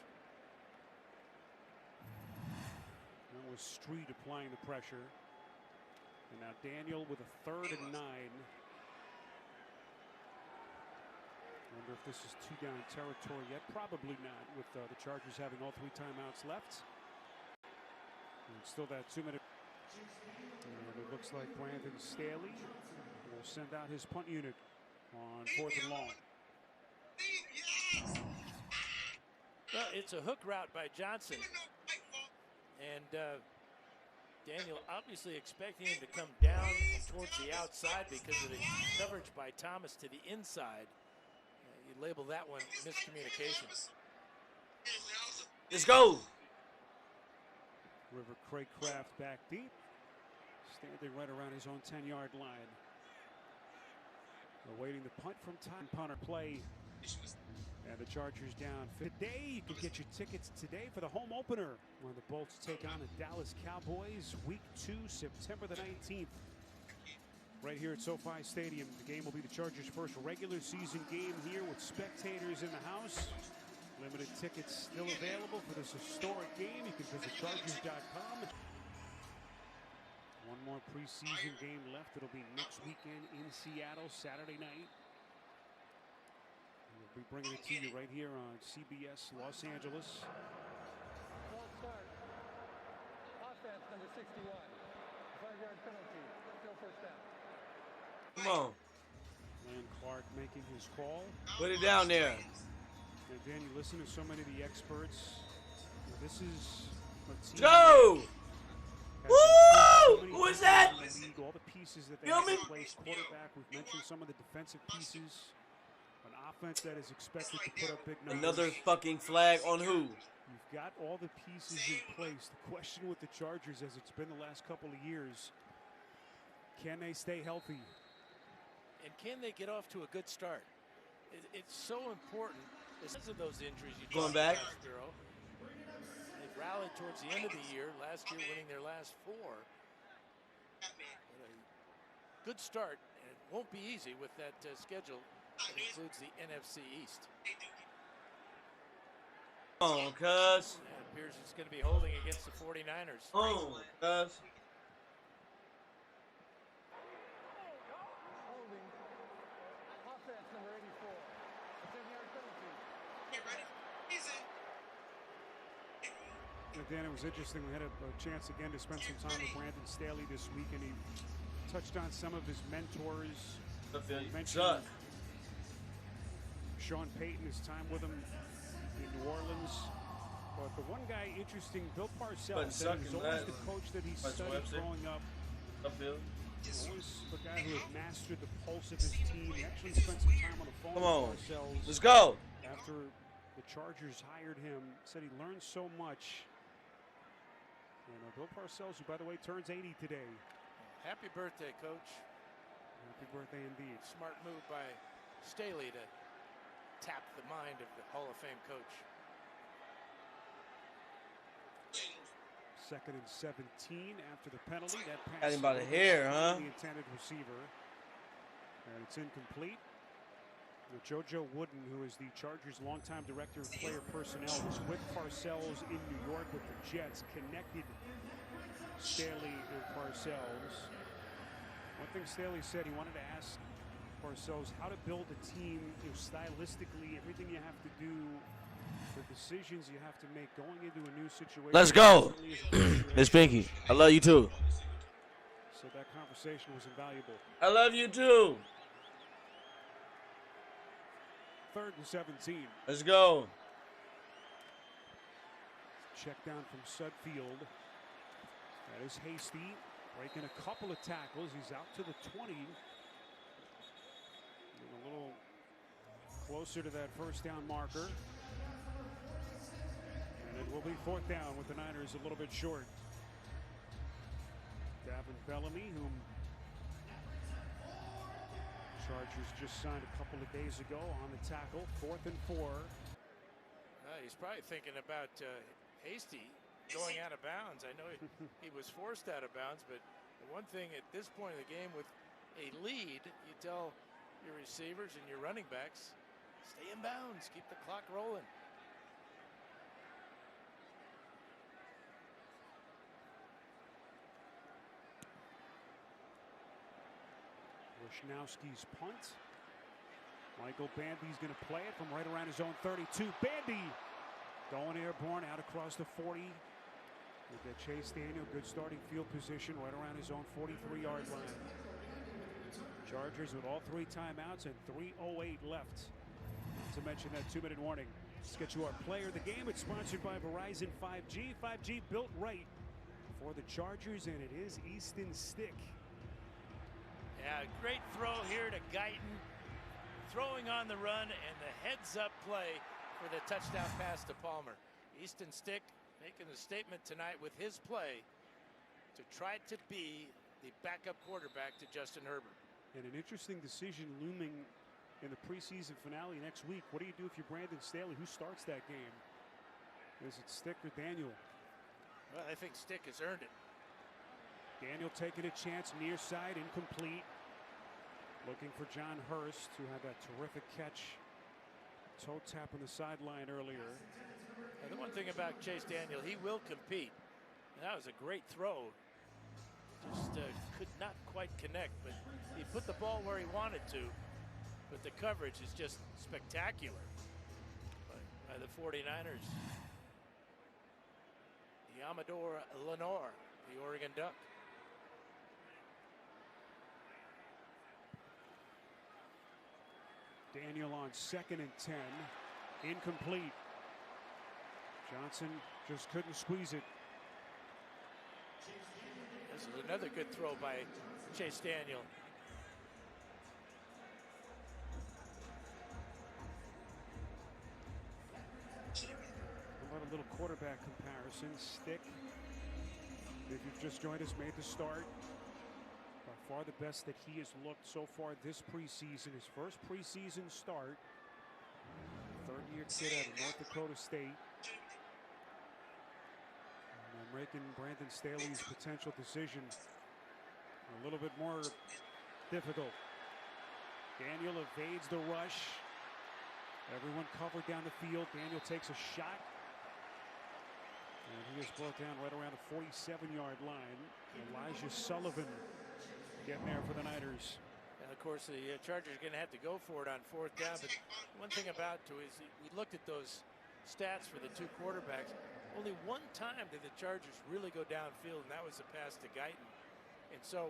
That was Street applying the pressure. And now Daniel with a 3rd and 9. Wonder if this is 2-down territory yet. Probably not, with the Chargers having all 3 timeouts left. And still that 2-minute. And it looks like Brandon Staley will send out his punt unit on 4th and long. Well, it's a hook route by Johnson. And Daniel obviously expecting him to come down towards the outside because of the coverage by Thomas to the inside. You label that one miscommunication. Let's go. River Craycraft back deep, standing right around his own 10-yard line. Awaiting the punt from time. Punter play. And the Chargers down. Today, you can get your tickets today for the home opener when the Bolts take on the Dallas Cowboys. Week 2, September the 19th. Right here at SoFi Stadium. The game will be the Chargers' first regular season game here with spectators in the house. Limited tickets still available for this historic game. You can visit Chargers.com. One more preseason game left. It'll be next weekend in Seattle, Saturday night. We'll be bringing it to you right here on CBS Los Angeles. False start. Offense number 61. 5-yard penalty. Still first down. Come on. Land Clark making his call. Put it down there. And Dan, you listen to so many of the experts. This is a team. Go! Woo! Who is that? All the pieces that they have in place. Quarterback, we've mentioned some of the defensive pieces. An offense that is expected to put up big numbers. Another fucking flag on who? You've got all the pieces in place. The question with the Chargers, as it's been the last couple of years, can they stay healthy? And can they get off to a good start? It's so important because of those injuries you going back. Bureau. They've rallied towards the end of the year. Last year, winning their last 4. But a good start, and it won't be easy with that schedule. It includes the NFC East. Oh, cuz. It appears it's going to be holding against the 49ers. Oh, cuz. Holding. Offense number 84. A 10-yard penalty. Get ready. Easy. Dan, it was interesting. We had a chance again to spend some time with Brandon Staley this week, and he touched on some of his mentors. Mentioned Sean Payton, his time with him in New Orleans. But the one guy interesting, Bill Parcells, said he was always the coach that he studied growing up. Always the guy who had mastered the pulse of his team. He actually spent some time on the phone with Parcells. Let's go. After the Chargers hired him, said he learned so much. And Bill Parcells, who, by the way, turns 80 today. Happy birthday, Coach. Happy birthday indeed. Smart move by Staley to tap the mind of the Hall of Fame coach. 2nd and 17 after the penalty. That pass Got him by the hair, huh? The intended receiver. And it's incomplete. JoJo Wooden, who is the Chargers' longtime director of player personnel, was with Parcells in New York with the Jets, connected Staley and Parcells. One thing Staley said, he wanted to ask Parcells how to build a team, stylistically, everything you have to do, the decisions you have to make going into a new situation. Let's go. Miss Pinky, I love you too. So that conversation was invaluable. I love you too. 3rd and 17. Let's go. Check down from Sudfield. That is Hasty, breaking a couple of tackles. He's out to the 20. And a little closer to that first down marker. And it will be 4th down with the Niners a little bit short. Davin Bellamy, whom Chargers just signed a couple of days ago, on the tackle. 4th and 4. He's probably thinking about Hasty going out of bounds. I know he was forced out of bounds, but the one thing at this point of the game with a lead, you tell your receivers and your running backs, stay in bounds, keep the clock rolling. Wishnowski's punt. Michael Bandy's going to play it from right around his own 32. Bandy going airborne out across the 40. With that Chase Daniel, good starting field position right around his own 43-yard line. Chargers with all 3 timeouts and 3:08 left. Not to mention that 2-minute warning. Let's get you our player of the game. It's sponsored by Verizon 5G. 5G built right for the Chargers, and it is Easton Stick. Yeah, great throw here to Guyton. Throwing on the run and the heads-up play for the touchdown pass to Palmer. Easton Stick making a statement tonight with his play to try to be the backup quarterback to Justin Herbert. And an interesting decision looming in the preseason finale next week. What do you do if you're Brandon Staley? Who starts that game? Is it Stick or Daniel? Well, I think Stick has earned it. Daniel taking a chance, near side, incomplete. Looking for John Hurst, who had that terrific catch. Toe tap on the sideline earlier. And the one thing about Chase Daniel, he will compete. And that was a great throw. Just could not quite connect, but he put the ball where he wanted to. But the coverage is just spectacular by the 49ers. Amador Lenore, the Oregon Duck. Daniel on 2nd and 10. Incomplete. Johnson just couldn't squeeze it. This is another good throw by Chase Daniel. How about a little quarterback comparison? Stick, if you've just joined us, made the start. By far the best that he has looked so far this preseason. His first preseason start. Third-year kid out of North Dakota State. And I'm making Brandon Staley's potential decision a little bit more difficult. Daniel evades the rush. Everyone covered down the field. Daniel takes a shot. And he is brought down right around the 47-yard line. Elijah Sullivan getting there for the Niners. And of course, the Chargers are going to have to go for it on 4th down. But one thing about it is we looked at those stats for the 2 quarterbacks. Only one time did the Chargers really go downfield, and that was the pass to Guyton. And so,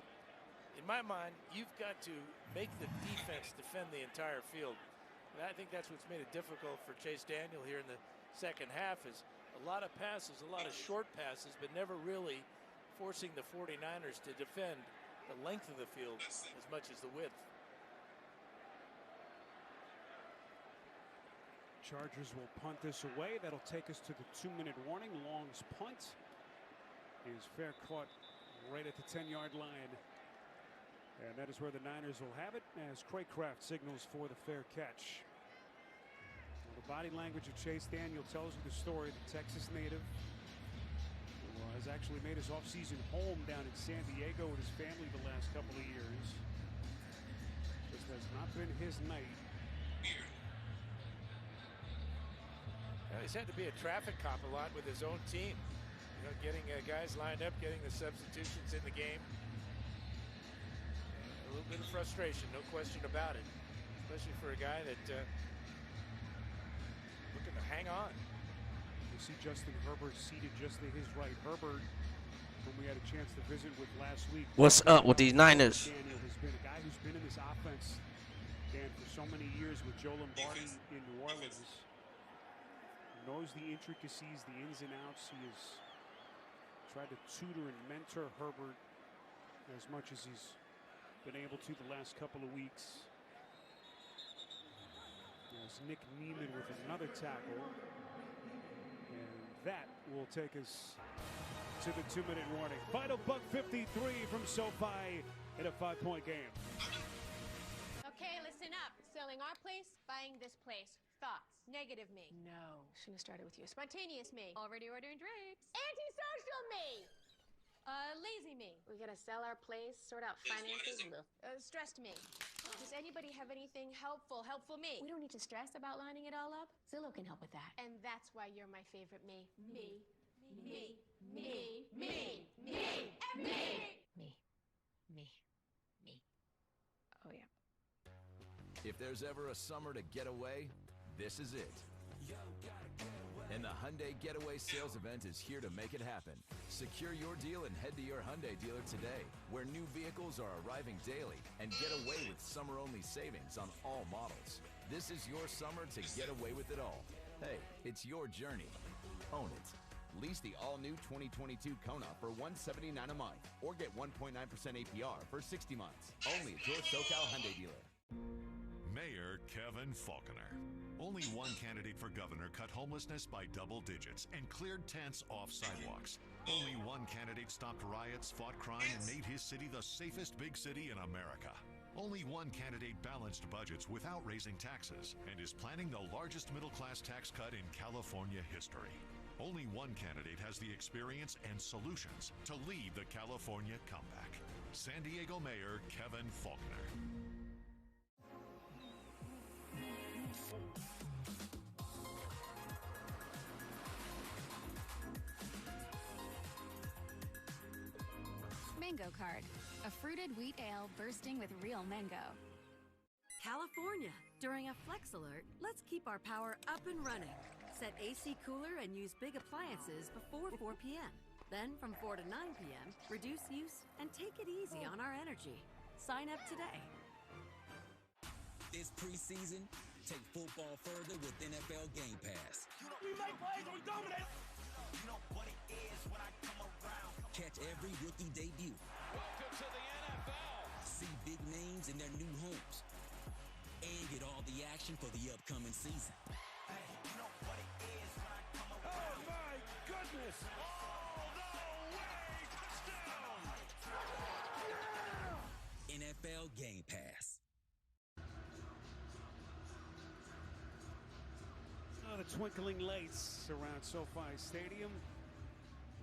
in my mind, you've got to make the defense defend the entire field. And I think that's what's made it difficult for Chase Daniel here in the second half is a lot of passes, a lot of short passes, but never really forcing the 49ers to defend the length of the field as much as the width. Chargers will punt this away. That'll take us to the 2-minute warning. Long's punt is fair caught right at the 10-yard line. And that is where the Niners will have it as Craycraft signals for the fair catch. Well, the body language of Chase Daniel tells you the story. The Texas native who has actually made his offseason home down in San Diego with his family the last couple of years. Just has not been his night. He's had to be a traffic cop a lot with his own team. You know, getting guys lined up, getting the substitutions in the game. A little bit of frustration, no question about it. Especially for a guy that looking to hang on. You see Justin Herbert seated just to his right. Herbert, whom we had a chance to visit with last week. What's up with these Niners? Daniel has been a guy who's been in this offense, Dan, for so many years with Joe Lombardi in New Orleans. Knows the intricacies, the ins and outs. He has tried to tutor and mentor Herbert as much as he's been able to the last couple of weeks. There's Nick Neiman with another tackle. And that will take us to the 2-minute warning. Final buck 53 from SoFi in a 5-point game. Okay, listen up. Selling our place, buying this place. Thoughts? Negative me. No. Shouldn't have started with you. Spontaneous me. Already ordering drinks. Antisocial me. Lazy me. We gotta sell our place, sort out finances. Stressed me. Does anybody have anything helpful me? We don't need to stress about lining it all up. Zillow can help with that. And that's why you're my favorite me. Me. Me. Me. Me. Me. Me. Me. Me. Me. Oh, yeah. If there's ever a summer to get away, this is it. And the Hyundai Getaway Sales Event is here to make it happen. Secure your deal and head to your Hyundai dealer today, where new vehicles are arriving daily, and get away with summer-only savings on all models. This is your summer to get away with it all. Hey, it's your journey. Own it. Lease the all-new 2022 Kona for $179 a month, or get 1.9% APR for 60 months. Only at your SoCal Hyundai dealer. Mayor Kevin Faulconer. Only one candidate for governor cut homelessness by double digits and cleared tents off sidewalks. Only one candidate stopped riots, fought crime, and made his city the safest big city in America. Only one candidate balanced budgets without raising taxes and is planning the largest middle-class tax cut in California history. Only one candidate has the experience and solutions to lead the California comeback. San Diego Mayor Kevin Faulconer. Mango Card, a fruited wheat ale bursting with real mango. California, during a flex alert, let's keep our power up and running. Set AC cooler and use big appliances before 4 p.m. Then from 4 to 9 p.m., reduce use and take it easy on our energy. Sign up today. This preseason, take football further with NFL Game Pass. We make plays, we dominate. You know what it is when I come around. Catch every rookie debut. Welcome to the NFL. See big names in their new homes. And get all the action for the upcoming season. Hey, you know what it is when I come around. Oh my goodness. All the way touchdown. Yeah! NFL Game Pass. The twinkling lights around SoFi Stadium.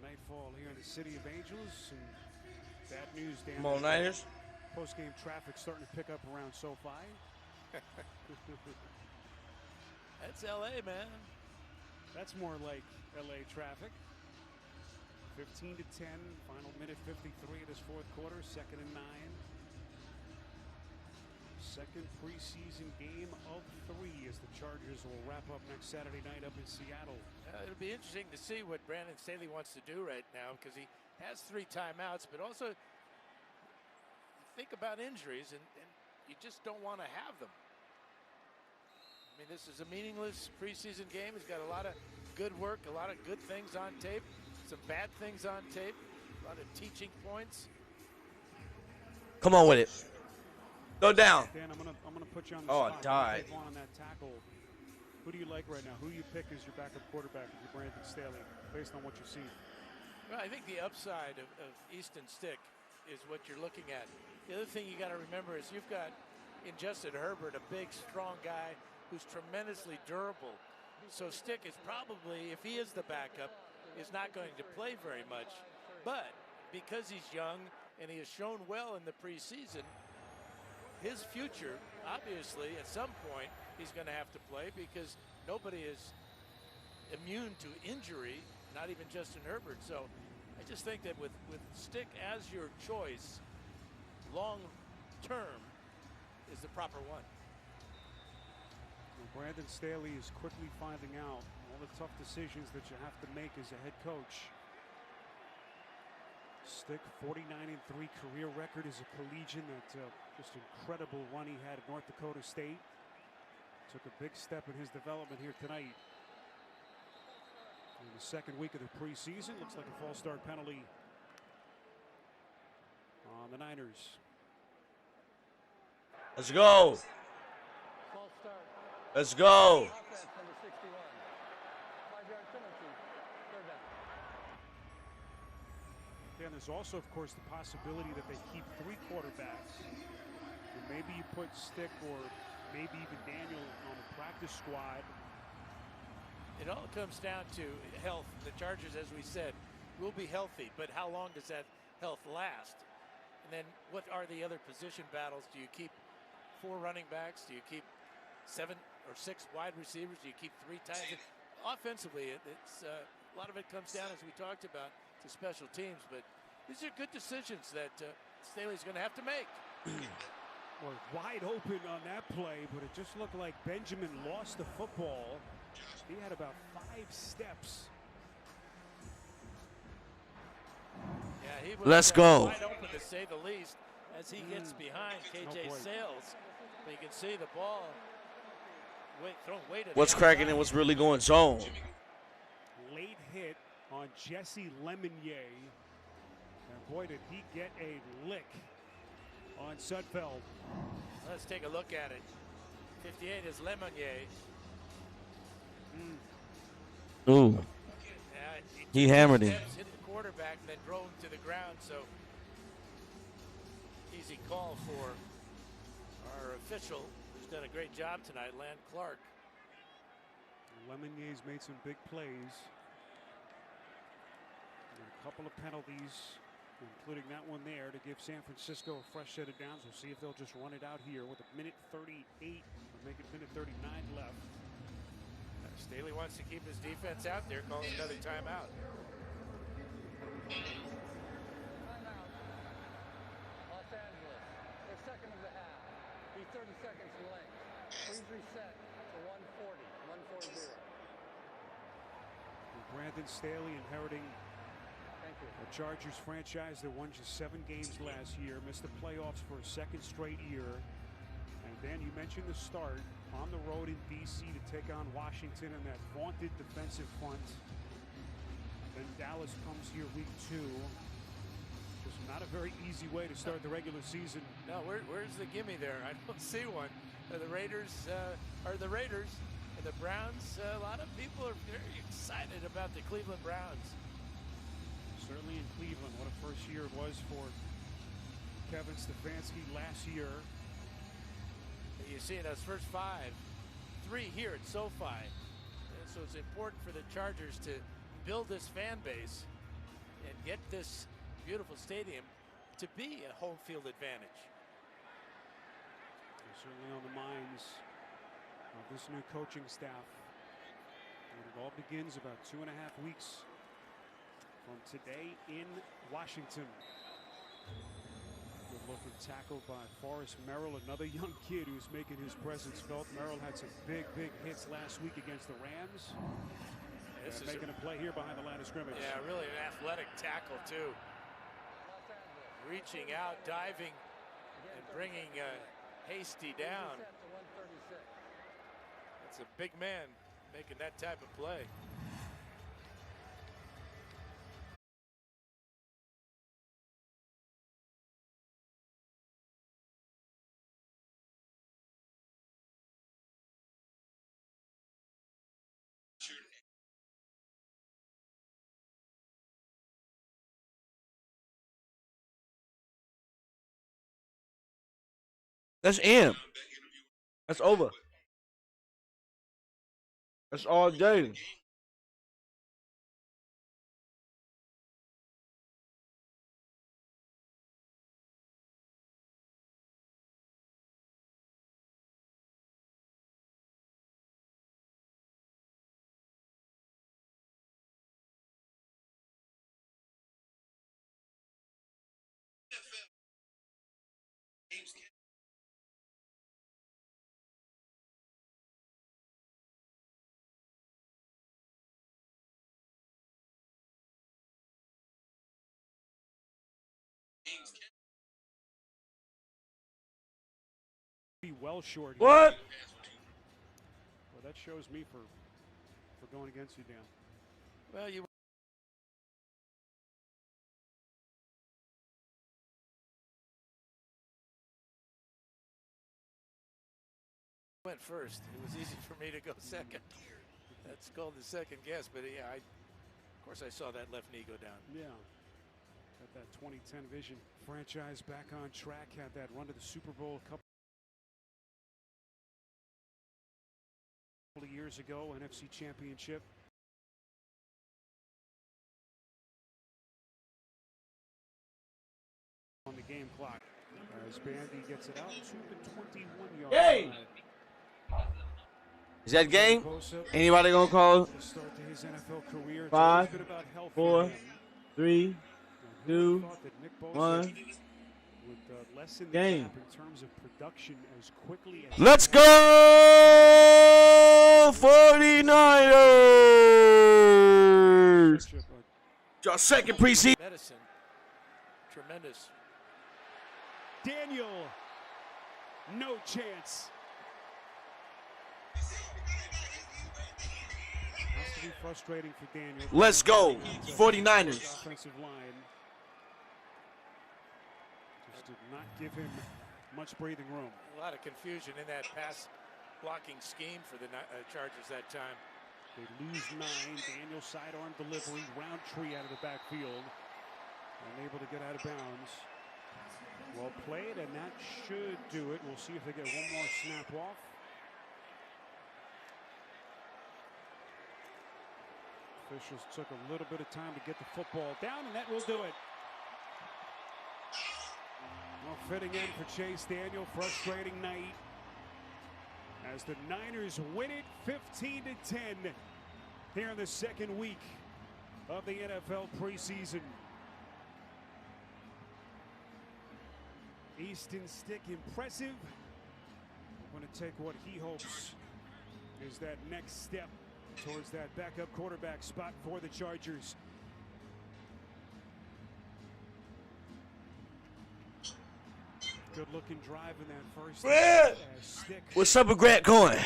Nightfall here in the City of Angels. And bad news, Dan. Come on, Niners. Post-game traffic starting to pick up around SoFi. That's LA, man. That's more like LA traffic. 15 to 10, final minute 53 of this fourth quarter, 2nd and 9. Second preseason game of 3 as the Chargers will wrap up next Saturday night up in Seattle. It'll be interesting to see what Brandon Staley wants to do right now, because he has 3 timeouts, but also think about injuries, and you just don't want to have them. I mean, this is a meaningless preseason game. He's got a lot of good work, a lot of good things on tape, some bad things on tape, a lot of teaching points. Come on with it. Go down. Dan, I'm gonna put you on the spot. I died. On that tackle. Who do you like right now? Who you pick as your backup quarterback if you're Brandon Staley, based on what you see? Well, I think the upside of Easton Stick is what you're looking at. The other thing you got to remember is you've got in Justin Herbert a big, strong guy who's tremendously durable. So Stick is probably, if he is the backup, is not going to play very much. But because he's young and he has shown well in the preseason, his future, obviously, at some point, he's going to have to play, because nobody is immune to injury, not even Justin Herbert. So I just think that with Stick as your choice, long term, is the proper one. Well, Brandon Staley is quickly finding out all the tough decisions that you have to make as a head coach. Stick 49-3 career record as a collegian. That just incredible run he had at North Dakota State. Took a big step in his development here tonight. In the second week of the preseason, looks like a false start penalty on the Niners. Let's go. False start. Let's go. Offense number 61. 5-yard penalty. 3rd down. And there's also, of course, the possibility that they keep 3 quarterbacks. And maybe you put Stick or maybe even Daniel on the practice squad. It all comes down to health. The Chargers, as we said, will be healthy, but how long does that health last? And then what are the other position battles? Do you keep 4 running backs? Do you keep 7 or 6 wide receivers? Do you keep 3 tight ends? Offensively, it's a lot of it comes down, as we talked about, to special teams, but these are good decisions that Staley's going to have to make. were wide open on that play, but it just looked like Benjamin lost the football. He had about 5 steps. Yeah, he was Let's go. wide open to say the least as he gets behind KJ Sales. But you can see the ball thrown way to What's the cracking outside. and what's really going zone. Late hit on Jesse Lemonnier. And boy, did he get a lick on Sudfeld. Let's take a look at it. 58 is Lemonnier. Ooh. Yeah, He took hammered 2 him. steps, hit the quarterback, and then drove him to the ground. So easy call for our official, who's done a great job tonight, Land Clark. Lemonier's made some big plays. And a couple of penalties, including that one there, to give San Francisco a fresh set of downs. We'll see if they'll just run it out here with a minute 38, or make it minute 39 left. Staley wants to keep his defense out there, calls another timeout. Los Angeles, the second of the half. Be 30 seconds in length. Please reset to 140. And Brandon Staley inheriting a Chargers franchise that won just 7 games last year, missed the playoffs for a 2nd straight year. And Dan, you mentioned the start on the road in D.C. to take on Washington and that vaunted defensive front. Then Dallas comes here week 2. Just not a very easy way to start the regular season. No, where's the gimme there? I don't see one. The Raiders are the Raiders, and the Browns, a lot of people are very excited about the Cleveland Browns. Certainly in Cleveland, what a first year it was for Kevin Stefanski last year. You see in those first 5, 3 here at SoFi. And so it's important for the Chargers to build this fan base and get this beautiful stadium to be a home field advantage. They're certainly on the minds of this new coaching staff. And it all begins about 2.5 weeks from today in Washington. Good looking tackle by Forrest Merrill, another young kid who's making his presence felt. Merrill had some big hits last week against the Rams. This is making a play here behind the line of scrimmage. Yeah, really an athletic tackle too. Reaching out, diving, and bringing Hasty down. It's a big man making that type of play. That's in. That's over. That's all day. Be well short here. What? Well, that shows me for going against you, Dan. Well, you went first. It was easy for me to go second. That's called the second guess, but yeah, of course I saw that left knee go down. Yeah. Got that 2010 vision. Franchise back on track. Had that run to the Super Bowl a couple of years ago, NFC Championship. On the game clock. As Bandy gets it out to the 21-yard line. Is that game? Anybody gonna call? 5, 4, 3, 2, 1. with less in the Game. gap in terms of production as quickly as Let's go, 49ers! Your second preseason. Medicine. Tremendous. Daniel, no chance. Has to be frustrating for Daniel. Let's go, 49ers. Offensive line just did not give him much breathing room. A lot of confusion in that pass blocking scheme for the Chargers that time. They lose 9. Daniel sidearm delivery, Roundtree out of the backfield. Unable to get out of bounds. Well played, and that should do it. We'll see if they get one more snap off. Officials took a little bit of time to get the football down, and that will do it. Well, fitting in for Chase Daniel, frustrating night as the Niners win it 15-10 here in the second week of the NFL preseason. Easton Stick impressive. Going to take what he hopes is that next step towards that backup quarterback spot for the Chargers. Good looking drive in that first. Stick. What's up with Grant Cohen?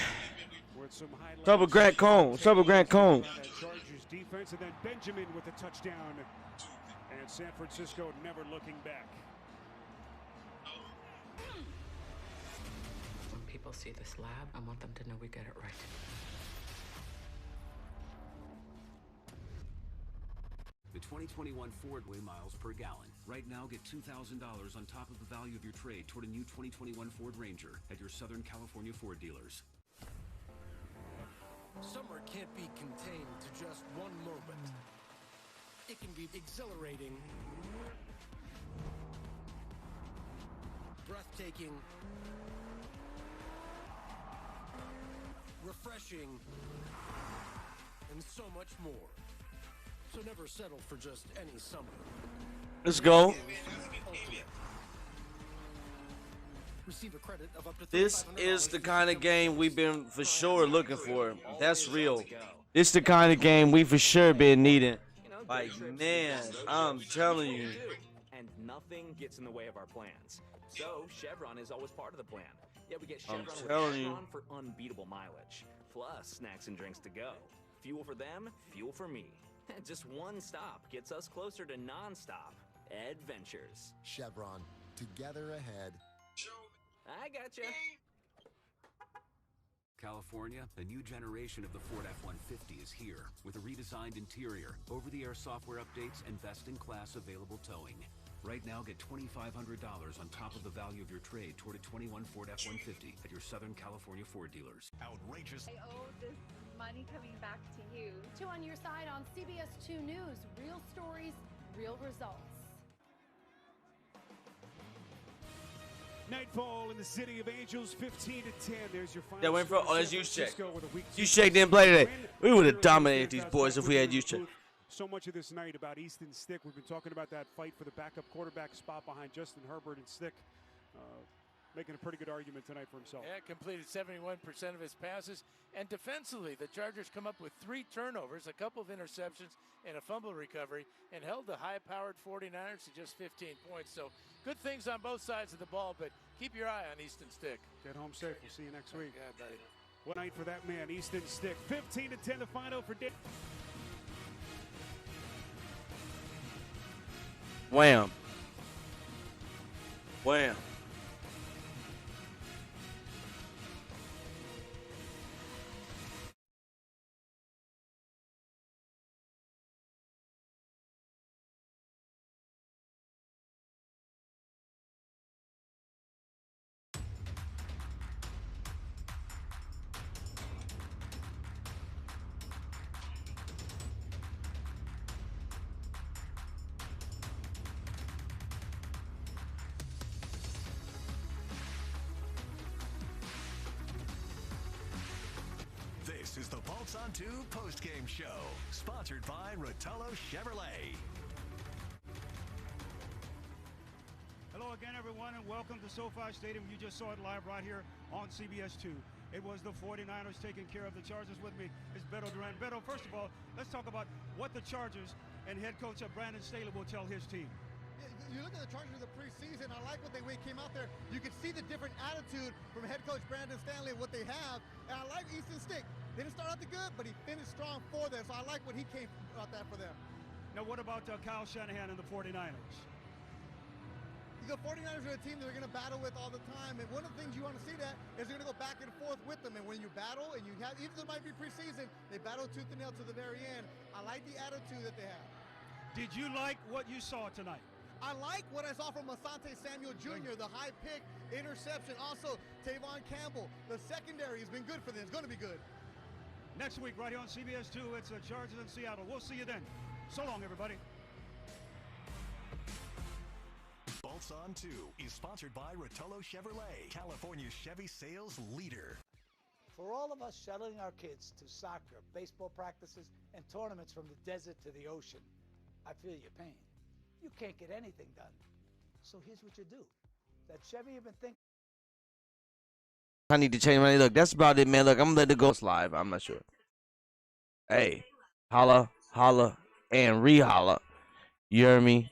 What's up with Grant Cohen? What's up with Grant Cohen? Chargers defense, and then Benjamin with a touchdown. And San Francisco never looking back. When people see this lab, I want them to know we get it right. The 2021 Ford weigh miles per gallon. Right now, get $2,000 on top of the value of your trade toward a new 2021 Ford Ranger at your Southern California Ford dealers. Summer can't be contained to just one moment. It can be exhilarating, breathtaking, refreshing, and so much more. So never settle for just any summer. Let's go. Receive a credit of up to This is the kind of game we've been for sure looking for. That's real. This the kind of game we for sure been needing. Like, man, I'm telling you. And nothing gets in the way of our plans. So Chevron is always part of the plan. Yeah, we get Chevron with Chevron for unbeatable mileage. Plus snacks and drinks to go. Fuel for them, fuel for me. Just one stop gets us closer to non-stop adventures. Chevron, together ahead. I gotcha. California, a new generation of the Ford F-150 is here with a redesigned interior, over-the-air software updates, and best-in-class available towing. Right now, get $2,500 on top of the value of your trade toward a 21 Ford F-150 at your Southern California Ford dealers. Outrageous. I owe this money coming back to you. 2 on your side on CBS 2 News. Real stories, real results. Nightfall in the City of Angels, 15-10. There's your final. That went for that's San Juszczyk. Francisco with a week Juszczyk didn't play today. We would have dominated these boys if we had Juszczyk. So much of this night about Easton Stick. We've been talking about that fight for the backup quarterback spot behind Justin Herbert, and Stick making a pretty good argument tonight for himself. Yeah, completed 71% of his passes. And defensively, the Chargers come up with 3 turnovers, a couple of interceptions, and a fumble recovery, and held the high-powered 49ers to just 15 points. So good things on both sides of the ball, but keep your eye on Easton Stick. Get home safe. We'll see you next week. Yeah, buddy. What night for that man, Easton Stick. 15-10 the final for Dick. Wham. Wham. This is the Bolts on 2 post-game show, sponsored by Rotolo Chevrolet. Hello Hello again, everyone, and welcome to SoFi Stadium. You just saw it live right here on CBS 2. It was the 49ers taking care of the Chargers. With me is Beto Duran. Beto, first of all, let's talk about what the Chargers and head coach Brandon Staley will tell his team. You look at the Chargers of the preseason, I like what they came out there. You could see the different attitude from head coach Brandon Staley and what they have. And I like Easton Stick. They didn't start out the good, but he finished strong for them. So I like what he came out there for them. Now, what about Kyle Shanahan and the 49ers? The 49ers are a team that they're going to battle with all the time. And one of the things you want to see that is they're going to go back and forth with them. And when you battle and you have, even though it might be preseason, they battle tooth and nail to the very end. I like the attitude that they have. Did you like what you saw tonight? I like what I saw from Asante Samuel Jr., the high pick, interception. Also, Tavon Campbell. The secondary has been good for them. It's going to be good. Next week, right here on CBS 2, it's the Chargers in Seattle. We'll see you then. So long, everybody. Bolts On 2 is sponsored by Rotolo Chevrolet, California's Chevy sales leader. For all of us shuttling our kids to soccer, baseball practices, and tournaments from the desert to the ocean, I feel your pain. You can't get anything done. So here's what you do. That Chevy you've been thinking. I need to change my look. That's about it, man. Look, I'm gonna let it go live. I'm not sure. Hey, holla, holla, and re-holla. You hear me?